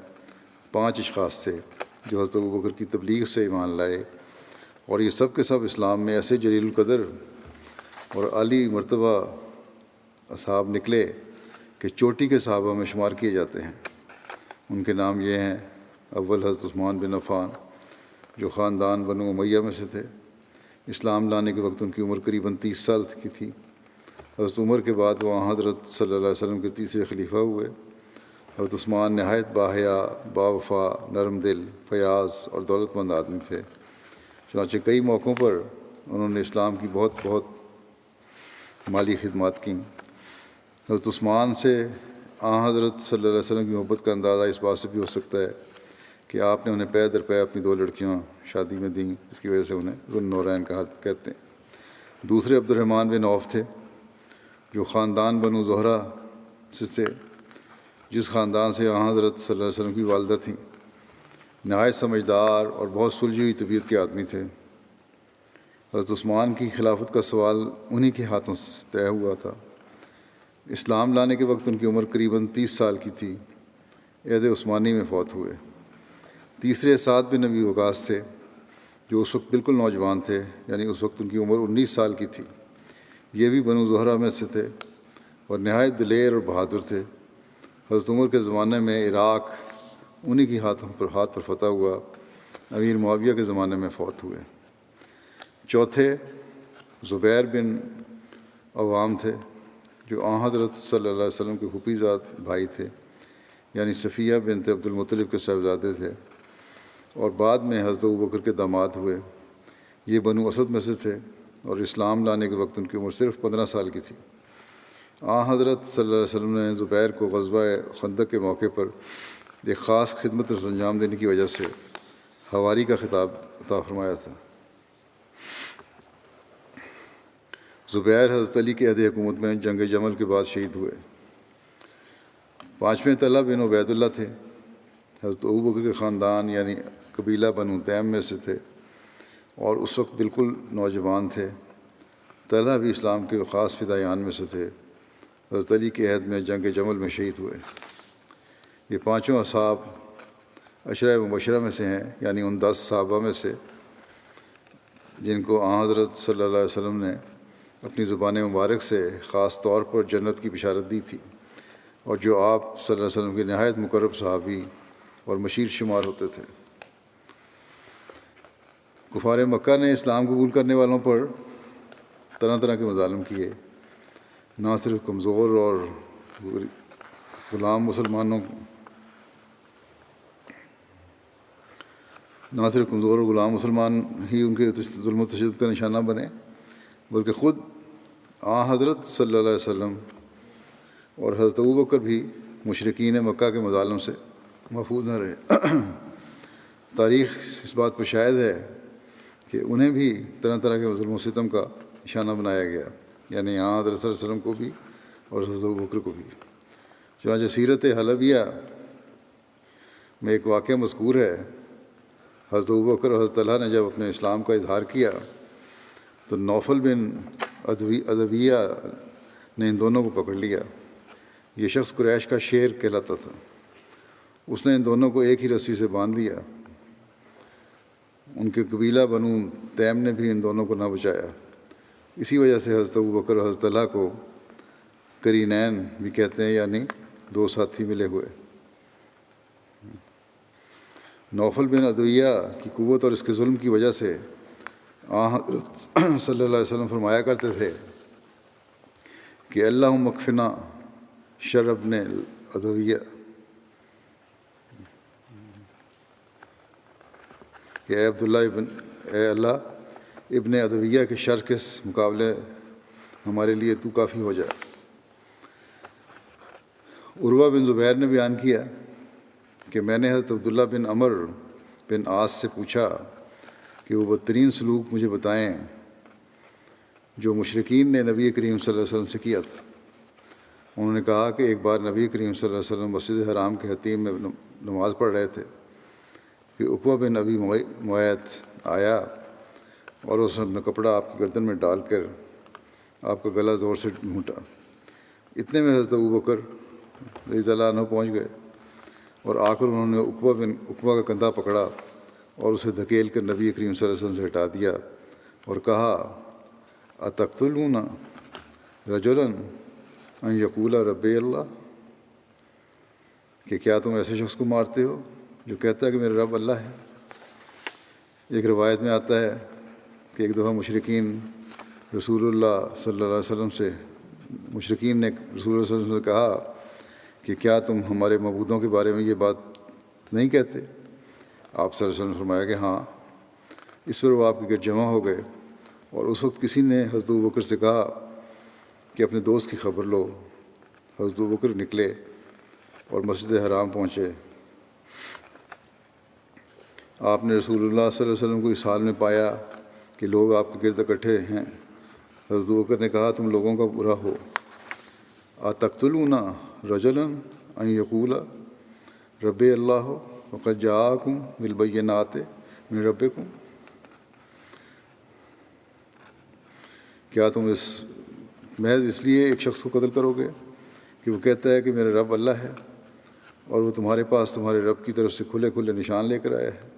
5 اشخاص تھے جو حضرت ابوبکر کی تبلیغ سے ایمان لائے، اور یہ سب کے سب اسلام میں ایسے جلیل القدر اور عالی مرتبہ اصحاب نکلے کہ چوٹی کے صحابہ میں شمار کیے جاتے ہیں۔ ان کے نام یہ ہیں: اول حضرت عثمان بن عفان جو خاندان بنو امیہ میں سے تھے، اسلام لانے کے وقت ان کی عمر قریباً 30 سال کی تھی۔ حضرت عمر کے بعد وہ حضرت صلی اللہ علیہ وسلم کے تیسرے خلیفہ ہوئے۔ حضرت عثمان نہایت باحیا، باوفا، نرم دل، فیاض اور دولت مند آدمی تھے، چنانچہ کئی موقعوں پر انہوں نے اسلام کی بہت مالی خدمات کیں۔ حضرت عثمان سے حضرت صلی اللہ علیہ وسلم کی محبت کا اندازہ اس بات سے بھی ہو سکتا ہے کہ آپ نے انہیں پے در پے اپنی 2 لڑکیاں شادی میں دیں، اس کی وجہ سے انہیں ذو النورین کہتے ہیں۔ دوسرے عبد الرحمن بن عوف تھے جو خاندان بنو زہرہ سے تھے، جس خاندان سے حضرت صلی اللہ علیہ وسلم کی والدہ تھیں۔ نہایت سمجھدار اور بہت سلجھی ہوئی طبیعت کے آدمی تھے۔ حضرت عثمان کی خلافت کا سوال انہی کے ہاتھوں سے طے ہوا تھا۔ اسلام لانے کے وقت ان کی عمر قریباً 30 سال کی تھی، عہد عثمانی میں فوت ہوئے۔ تیسرے سعد بن ابی وقاص تھے جو اس وقت بالکل نوجوان تھے، یعنی اس وقت ان کی عمر 19 سال کی تھی۔ یہ بھی بنو زہرہ میں سے تھے اور نہایت دلیر اور بہادر تھے۔ حضرت عمر کے زمانے میں عراق انہی کی ہاتھ پر فتح ہوا، امیر معاویہ کے زمانے میں فوت ہوئے۔ چوتھے زبیر بن عوام تھے جو حضرت صلی اللہ علیہ وسلم کے پھوپھی زاد بھائی تھے، یعنی صفیہ بنت عبد المطلب کے صاحبزادے تھے، اور بعد میں حضرت ابوبکر کے داماد ہوئے۔ یہ بنو اسد میں سے تھے اور اسلام لانے کے وقت ان کی عمر صرف 15 سال کی تھی۔ حضرت صلی اللہ علیہ وسلم نے زبیر کو غزوہ خندق کے موقع پر ایک خاص خدمت انجام دینے کی وجہ سے حواری کا خطاب عطا فرمایا تھا۔ زبیر حضرت علی کے عہد حکومت میں جنگ جمل کے بعد شہید ہوئے۔ 5ویں طلحہ بن عبید اللہ تھے، حضرت ابوبکر کے خاندان یعنی قبیلہ بنو تیم میں سے تھے اور اس وقت بالکل نوجوان تھے۔ طلحہ بھی اسلام کے خاص فدائیان میں سے تھے، حضرت علی کے عہد میں جنگ جمل میں شہید ہوئے۔ یہ 5 اصحاب عشرہ مبشرہ میں سے ہیں، یعنی ان 10 صحابہ میں سے جن کو حضرت صلی اللہ علیہ وسلم نے اپنی زبان مبارک سے خاص طور پر جنت کی بشارت دی تھی، اور جو آپ صلی اللہ علیہ وسلم کے نہایت مقرب صحابی اور مشیر شمار ہوتے تھے۔ کفار مکہ نے اسلام قبول کرنے والوں پر طرح طرح کے مظالم کیے، نہ صرف کمزور اور غلام مسلمان ہی ان کے ظلم و تشدد کا نشانہ بنے، بلکہ خود حضرت صلی اللہ علیہ وسلم اور حضرت ابوبکر بھی مشرکین مکہ کے مظالم سے محفوظ نہ رہے۔ تاریخ اس بات پر شاہد ہے کہ انہیں بھی طرح طرح کے ظلم و ستم کا نشانہ بنایا گیا، یعنی یہاں حضرت صلی اللہ علیہ وسلم کو بھی اور حضرت ابوبکر کو بھی۔ چنانچہ سیرت حلبیہ میں ایک واقعہ مذکور ہے، حضرت ابوبکر اور حضرت طلحہ نے جب اپنے اسلام کا اظہار کیا تو نوفل بن ادویہ نے ان دونوں کو پکڑ لیا۔ یہ شخص قریش کا شیر کہلاتا تھا۔ اس نے ان دونوں کو ایک ہی رسی سے باندھ لیا۔ ان کے قبیلہ بنو تیم نے بھی ان دونوں کو نہ بچایا۔ اسی وجہ سے حضرت ابوبکر اور حضرت طلحہ کو قرینین بھی کہتے ہیں، یعنی دو ساتھی ملے ہوئے۔ نوفل بن ادویہ کی قوت اور اس کے ظلم کی وجہ سے حضرت صلی اللہ علیہ وسلم فرمایا کرتے تھے کہ اللہم اکفنا شر ابن ادویہ، کہ اے اللہ ابن ادویہ کے شر کے مقابلے ہمارے لیے تو کافی ہو جائے۔ عروہ بن زبیر نے بیان کیا کہ میں نے حضرت عبداللہ بن عمرو بن عاص سے پوچھا کہ وہ بدترین سلوک مجھے بتائیں جو مشرکین نے نبی کریم صلی اللہ علیہ وسلم سے کیا تھا۔ انہوں نے کہا کہ ایک بار نبی کریم صلی اللہ علیہ وسلم مسجد حرام کے حتیم میں نماز پڑھ رہے تھے کہ عقبہ بن ابی معیط آیا اور اس نے اپنا کپڑا آپ کی گردن میں ڈال کر آپ کا گلا زور سے ڈھونڈا۔ اتنے میں حضرت ابوبکر رضی اللہ عنہ پہنچ گئے اور آ کر انہوں نے عقبہ کا کندھا پکڑا اور اسے دھکیل کر نبی کریم صلی اللہ علیہ وسلم سے ہٹا دیا اور کہا اتقتلون رجلا ان یقول ربی اللہ، کہ کیا تم ایسے شخص کو مارتے ہو جو کہتا ہے کہ میرا رب اللہ ہے۔ ایک روایت میں آتا ہے کہ ایک دفعہ مشرکین نے رسول اللہ صلی اللہ علیہ وسلم سے کہا کہ کیا تم ہمارے معبودوں کے بارے میں یہ بات نہیں کہتے؟ آپ صلی اللہ علیہ وسلم نے فرمایا کہ ہاں۔ اس پر وہ آپ کے گرد جمع ہو گئے اور اس وقت کسی نے حضرت ابوبکر سے کہا کہ اپنے دوست کی خبر لو۔ حضرت ابوبکر نکلے اور مسجد حرام پہنچے۔ آپ نے رسول اللہ صلی اللہ علیہ وسلم کو اس حال میں پایا کہ لوگ آپ کے گرد اکٹھے ہیں۔ حضرت ابوبکر نے کہا تم لوگوں کا برا ہو، اتقتلون رجلا ان یقول ربی اللہ وقد جاءکم بالبینات من ربکم، کیا تم محض اس لیے ایک شخص کو قتل کرو گے کہ وہ کہتا ہے کہ میرا رب اللہ ہے اور وہ تمہارے پاس تمہارے رب کی طرف سے کھلے کھلے نشان لے کر آیا ہے؟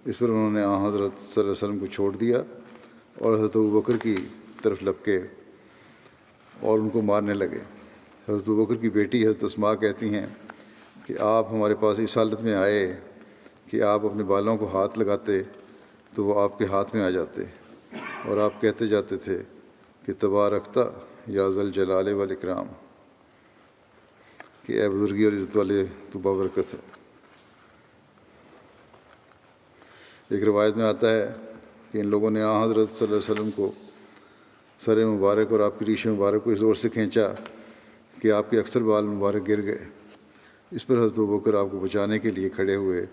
اس پر انہوں نے حضرت صلی اللہ علیہ وسلم کو چھوڑ دیا اور حضرت ابوبکر کی طرف لپکے اور ان کو مارنے لگے۔ حضرت ابوبکر کی بیٹی حضرت اسماء کہتی ہیں کہ آپ ہمارے پاس اس حالت میں آئے کہ آپ اپنے بالوں کو ہاتھ لگاتے تو وہ آپ کے ہاتھ میں آ جاتے اور آپ کہتے جاتے تھے کہ تبارکتا یا ذل جلال والاکرام، کہ اے بزرگی اور عزت والے تو بابرکت ہے۔ ایک روایت میں آتا ہے کہ ان لوگوں نے حضرت صلی اللہ علیہ وسلم کو سر مبارک اور آپ کی ریش مبارک کو اس زور سے کھینچا کہ آپ کے اکثر بال مبارک گر گئے۔ اس پر حضرت ابوبکر آپ کو بچانے کے لیے کھڑے ہوئے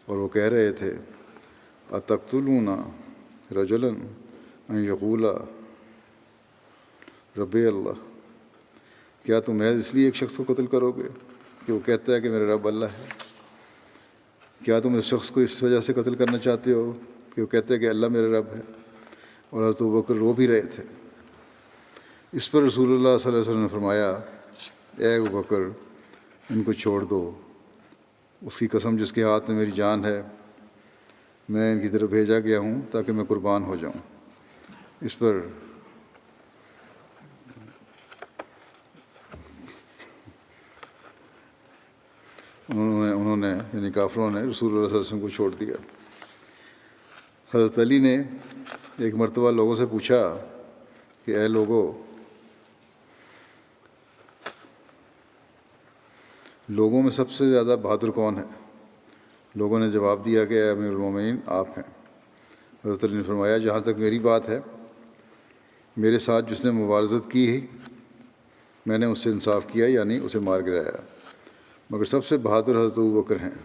اور وہ کہہ رہے تھے اتقتلون رجلا ان یقول ربی اللہ، کیا تم محض اس لیے ایک شخص کو قتل کرو گے کہ وہ کہتا ہے کہ میرا رب اللہ ہے؟ کیا تم اس شخص کو اس وجہ سے قتل کرنا چاہتے ہو کہ وہ کہتا ہے کہ اللہ میرا رب ہے؟ اور حضرت ابوبکر رو بھی رہے تھے۔ اس پر رسول اللہ صلی اللہ علیہ وسلم نے فرمایا اے ابوبکر ان کو چھوڑ دو، اس کی قسم جس کے ہاتھ میں میری جان ہے، میں ان کی طرف بھیجا گیا ہوں تاکہ میں قربان ہو جاؤں۔ اس پر انہوں نے یعنی کافروں نے رسول اللہ صلی اللہ علیہ وسلم کو چھوڑ دیا۔ حضرت علی نے ایک مرتبہ لوگوں سے پوچھا کہ اے لوگوں میں سب سے زیادہ بہادر کون ہے؟ لوگوں نے جواب دیا کہ اے امیر المومنین آپ ہیں۔ حضرت علی نے فرمایا جہاں تک میری بات ہے، میرے ساتھ جس نے مبارزت کی میں نے اس سے انصاف کیا، یعنی اسے مار گرایا، مگر سب سے بہادر حضرت ابوبکر ہیں۔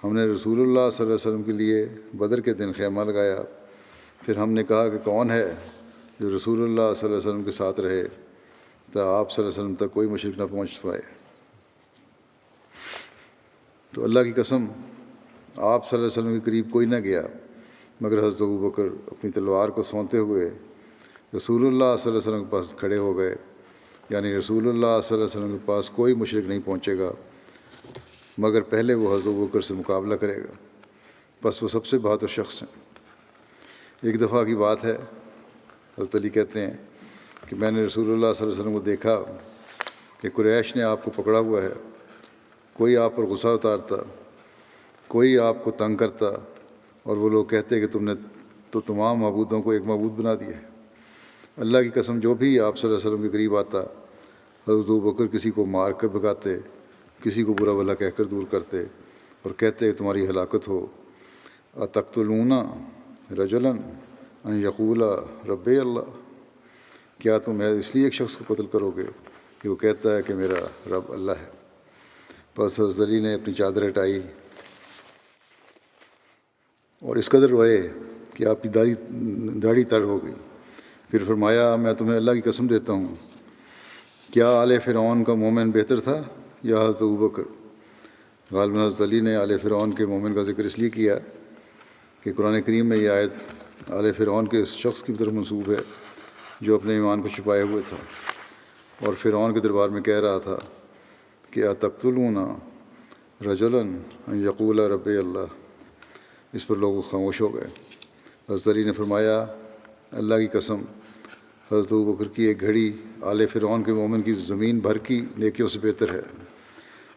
ہم نے رسول اللہ صلی اللہ علیہ وسلم کے لیے بدر کے دن خیمہ لگایا پھر ہم نے کہا کہ کون ہے جو رسول اللہ صلی اللہ علیہ وسلم کے ساتھ رہے تا آپ صلی اللہ علیہ وسلم تک کوئی مشرک نہ پہنچ پائے؟ تو اللہ کی قسم آپ صلی اللہ علیہ وسلم کے قریب کوئی نہ گیا مگر حضرت ابوبکر اپنی تلوار کو سونتے ہوئے رسول اللہ صلی اللہ علیہ وسلم کے پاس کھڑے ہو گئے، یعنی رسول اللہ صلی اللہ علیہ وسلم کے پاس کوئی مشرک نہیں پہنچے گا مگر پہلے وہ حضرت ابوبکر سے مقابلہ کرے گا، بس وہ سب سے بہادر شخص ہیں۔ ایک دفعہ کی بات ہے، حضرت علی کہتے ہیں کہ میں نے رسول اللہ صلی اللہ علیہ وسلم کو دیکھا کہ قریش نے آپ کو پکڑا ہوا ہے، کوئی آپ پر غصہ اتارتا، کوئی آپ کو تنگ کرتا، اور وہ لوگ کہتے کہ تم نے تو تمام معبودوں کو ایک معبود بنا دیا ہے۔ اللہ کی قسم جو بھی آپ صلی اللہ علیہ وسلم کے قریب آتا حضرت ابوبکر کسی کو مار کر بھگاتے، کسی کو برا بھلا کہہ کر دور کرتے اور کہتے کہ تمہاری ہلاکت ہو۔ اتقتلون رجلا ان یقول ربی اللہ، کیا تم اس لیے ایک شخص کو قتل کرو گے کہ وہ کہتا ہے کہ میرا رب اللہ ہے؟ بس حضرت علی نے اپنی چادر ہٹائی اور اس قدر روئے کہ آپ کی داڑھی تر ہو گئی۔ پھر فرمایا میں تمہیں اللہ کی قسم دیتا ہوں، کیا آل فرعون کا مومن بہتر تھا یا حضرت ابوبکر؟ غالباً حضرت علی نے آل فرعون کے مومن کا ذکر اس لیے کیا کہ قرآن کریم میں یہ آیت آل فرعون کے اس شخص کی طرف منسوب ہے جو اپنے ایمان کو چھپائے ہوئے تھا اور فرعون کے دربار میں کہہ رہا تھا کہ اتقتلون رجلا ان یقول ربی اللہ۔ اس پر لوگ خاموش ہو گئے۔ حضرت علی نے فرمایا اللہ کی قسم حضرت ابوبکر کی ایک گھڑی آل فرعون کے مومن کی زمین بھر کی نیکیوں سے بہتر ہے،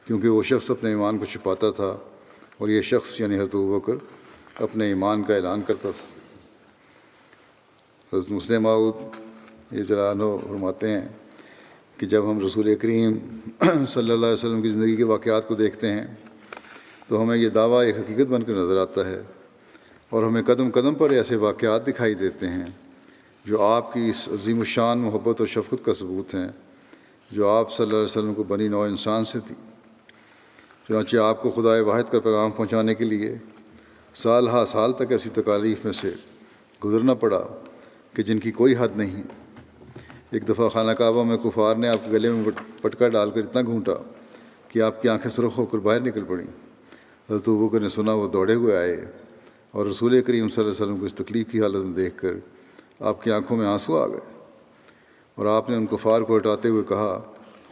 کیونکہ وہ شخص اپنے ایمان کو چھپاتا تھا اور یہ شخص یعنی حضرت ابوبکر اپنے ایمان کا اعلان کرتا تھا۔ حضرت مسلم موعود رضی اللہ عنہ فرماتے ہیں کہ جب ہم رسول کریم صلی اللہ علیہ وسلم کی زندگی کے واقعات کو دیکھتے ہیں تو ہمیں یہ دعویٰ ایک حقیقت بن کر نظر آتا ہے، اور ہمیں قدم قدم پر ایسے واقعات دکھائی دیتے ہیں جو آپ کی اس عظیم الشان محبت اور شفقت کا ثبوت ہیں جو آپ صلی اللہ علیہ وسلم کو بنی نوع انسان سے تھی۔ چنانچہ آپ کو خدائے واحد کا پیغام پہنچانے کے لیے سال ہا سال تک ایسی تکالیف میں سے گزرنا پڑا کہ جن کی کوئی حد نہیں۔ ایک دفعہ خانہ کعبہ میں کفار نے آپ کے گلے میں پٹکا ڈال کر اتنا گھونٹا کہ آپ کی آنکھیں سرخ ہو کر باہر نکل پڑیں۔ حضرت ابوبکر نے سنا، وہ دوڑے ہوئے آئے اور رسول کریم صلی اللہ علیہ وسلم کو اس تکلیف کی حالت میں دیکھ کر آپ کی آنکھوں میں آنسو آ گئے، اور آپ نے ان کفار کو ہٹاتے ہوئے کہا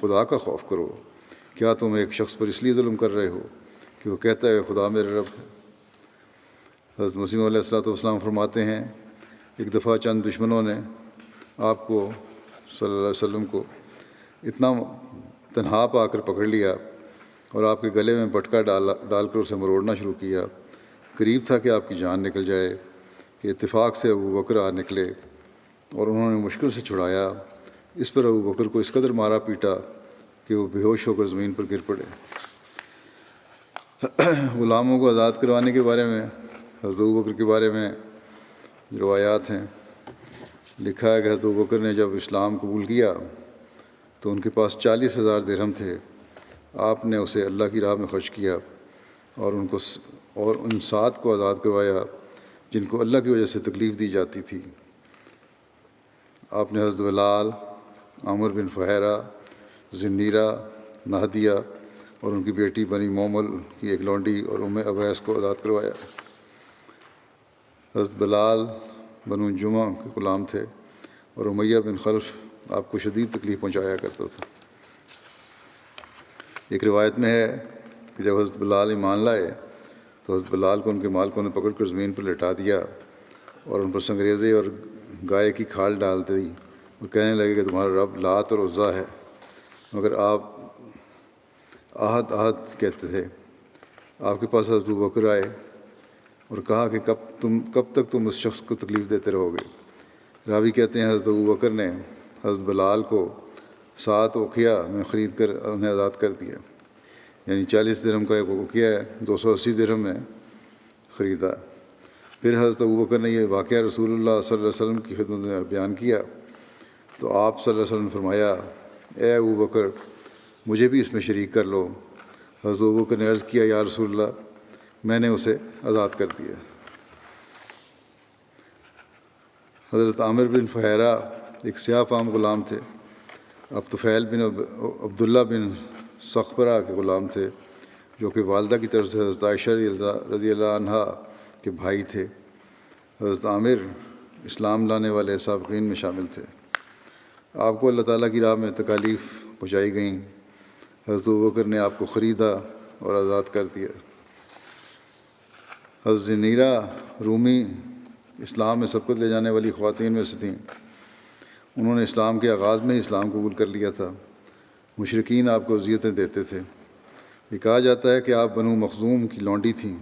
خدا کا خوف کرو، کیا تم ایک شخص پر اس لیے ظلم کر رہے ہو کہ وہ کہتا ہے خدا میرے رب ہے؟ حضرت مسیح علیہ الصلوۃ والسلام فرماتے ہیں ایک دفعہ چند دشمنوں نے آپ کو صلی اللہ علیہ وسلم کو اتنا تنہا پا کر پکڑ لیا اور آپ کے گلے میں پٹکا ڈال کر اسے مروڑنا شروع کیا۔ قریب تھا کہ آپ کی جان نکل جائے کہ اتفاق سے ابوبکر آ نکلے اور انہوں نے مشکل سے چھڑایا۔ اس پر ابوبکر کو اس قدر مارا پیٹا کہ وہ بے ہوش ہو کر زمین پر گر پڑے۔ غلاموں کو آزاد کروانے کے بارے میں حضرت ابوبکر کے بارے میں روایات ہیں، لکھا ہے کہ حضرت ابوبکر نے جب اسلام قبول کیا تو ان کے پاس 40,000 درہم تھے۔ آپ نے اسے اللہ کی راہ میں خرچ کیا اور ان 7 کو آزاد کروایا جن کو اللہ کی وجہ سے تکلیف دی جاتی تھی۔ آپ نے حضرت بلال، عامر بن فہیرہ، زنیرہ، نہدیہ اور ان کی بیٹی بنی مومل کی ایک لونڈی اور ابیس کو آزاد کروایا۔ حضرت بلال بنو جمعہ کے غلام تھے اور امیہ بن خلف آپ کو شدید تکلیف پہنچایا کرتا تھا۔ ایک روایت میں ہے کہ جب حضرت بلال ایمان لائے تو حضرت بلال کو ان کے مالکوں نے پکڑ کر زمین پر لٹا دیا اور ان پر سنگریزے اور گائے کی کھال ڈال دی اور کہنے لگے کہ تمہارا رب لات اور عزا ہے، مگر آپ آہد آہد کہتے تھے۔ آپ کے پاس حضرت ابوبکر آئے اور کہا کہ کب تک تم اس شخص کو تکلیف دیتے رہو گے؟ راوی کہتے ہیں حضرت ابوبکر نے حضرت بلال کو 7 اوقیہ میں خرید کر انہیں آزاد کر دیا، یعنی 40 درہم کا ایک اوقیہ ہے، 280 درہم میں خریدا۔ پھر حضرت ابوبکر نے یہ واقعہ رسول اللہ صلی اللہ علیہ وسلم کی خدمت میں بیان کیا تو آپ صلی اللہ علیہ وسلم نے فرمایا اے ابوبکر مجھے بھی اس میں شریک کر لو۔ حضرت ابوبکر نے عرض کیا یا رسول اللہ میں نے اسے آزاد کر دیا۔ حضرت عامر بن فہیرہ ایک سیاہ فام غلام تھے. اب طفیل بن عبداللہ بن سخبرہ کے غلام تھے جو کہ والدہ کی طرف سے حضرت عائشہ رضی اللہ عنہا کے بھائی تھے. حضرت عامر اسلام لانے والے سابقین میں شامل تھے. آپ کو اللہ تعالیٰ کی راہ میں تکالیف پہنچائی گئیں. حضرت ابوبکر نے آپ کو خریدا اور آزاد کر دیا. حضرت زنیرہ رومی اسلام میں سبقت لے جانے والی خواتین میں سے تھیں. انہوں نے اسلام کے آغاز میں ہی اسلام قبول کر لیا تھا. مشرکین آپ کو اذیتیں دیتے تھے. یہ کہا جاتا ہے کہ آپ بنو مخزوم کی لونڈی تھیں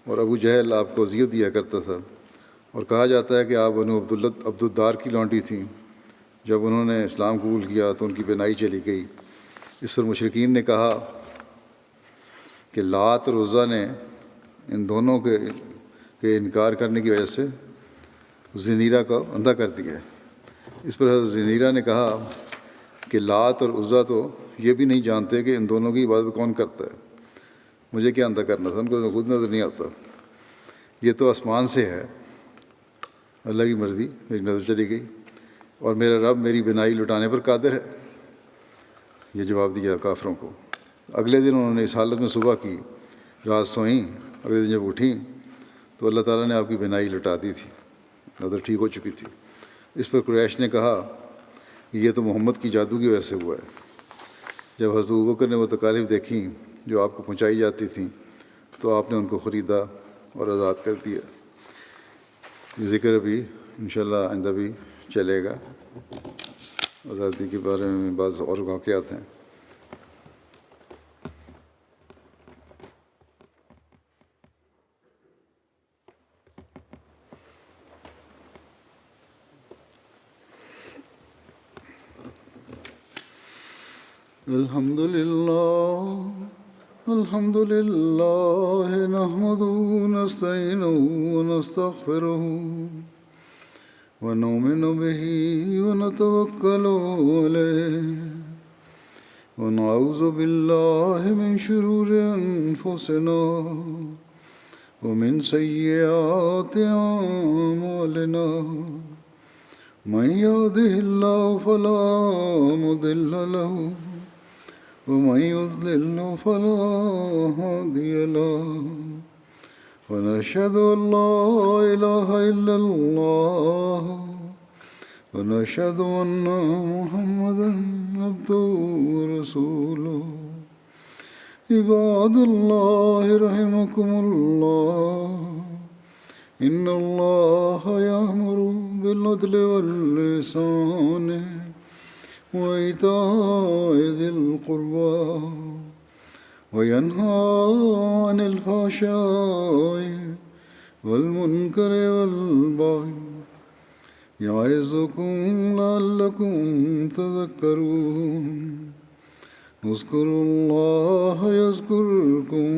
اور ابو جہل آپ کو اذیت دیا کرتا تھا. اور کہا جاتا ہے کہ آپ بنو عبدالدار کی لونڈی تھیں. جب انہوں نے اسلام قبول کیا تو ان کی بینائی چلی گئی. اس پر مشرکین نے کہا کہ لات اور عزیٰ نے ان دونوں کے انکار کرنے کی وجہ سے زنیرہ کو اندھا کر دیا ہے. اس پر حضرت زنیرہ نے کہا کہ لات اور عزیٰ تو یہ بھی نہیں جانتے کہ ان دونوں کی عبادت کون کرتا ہے. مجھے کیا اندھا کرنا تھا، ان کو خود نظر نہیں آتا. یہ تو آسمان سے ہے، اللہ کی مرضی، میری نظر چلی گئی اور میرا رب میری بینائی لٹانے پر قادر ہے. یہ جواب دیا کافروں کو. اگلے دن انہوں نے اس حالت میں صبح کی، رات سوئیں. اگلے دن جب اٹھیں تو اللہ تعالیٰ نے آپ کی بینائی لٹا دی تھی، نظر ٹھیک ہو چکی تھی. اس پر قریش نے کہا کہ یہ تو محمد کی جادو کی وجہ سے ہوا ہے. جب حضرت ابوبکر نے وہ تکالیف دیکھیں جو آپ کو پہنچائی جاتی تھیں تو آپ نے ان کو خریدا اور آزاد کر دیا. یہ ذکر ابھی انشاءاللہ آئندہ بھی چلے گا. آزادی کے بارے میں بعض اور واقعات ہیں. الحمد للہ نحمده ونستعینه ونستغفره ونؤمن به ونتوکل علیہ ونعوذ باللہ من شرور انفسنا ومن سیئات اعمالنا من يهده الله فلا مضل له ومن يضلل فلا هادي له ونشهد أن لا إله إلا الله ونشهد أن محمدا عبده ورسوله. عباد الله رحمكم الله إن الله يأمر بالعدل والإحسان وإيتاء ذي القربى وينهى عن الفحشاء والمنكر والبغي يعظكم لعلكم تذكرون. اذكروا الله يذكركم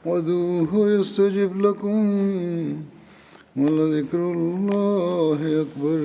وادعوه يستجب لكم ولذكر الله أكبر.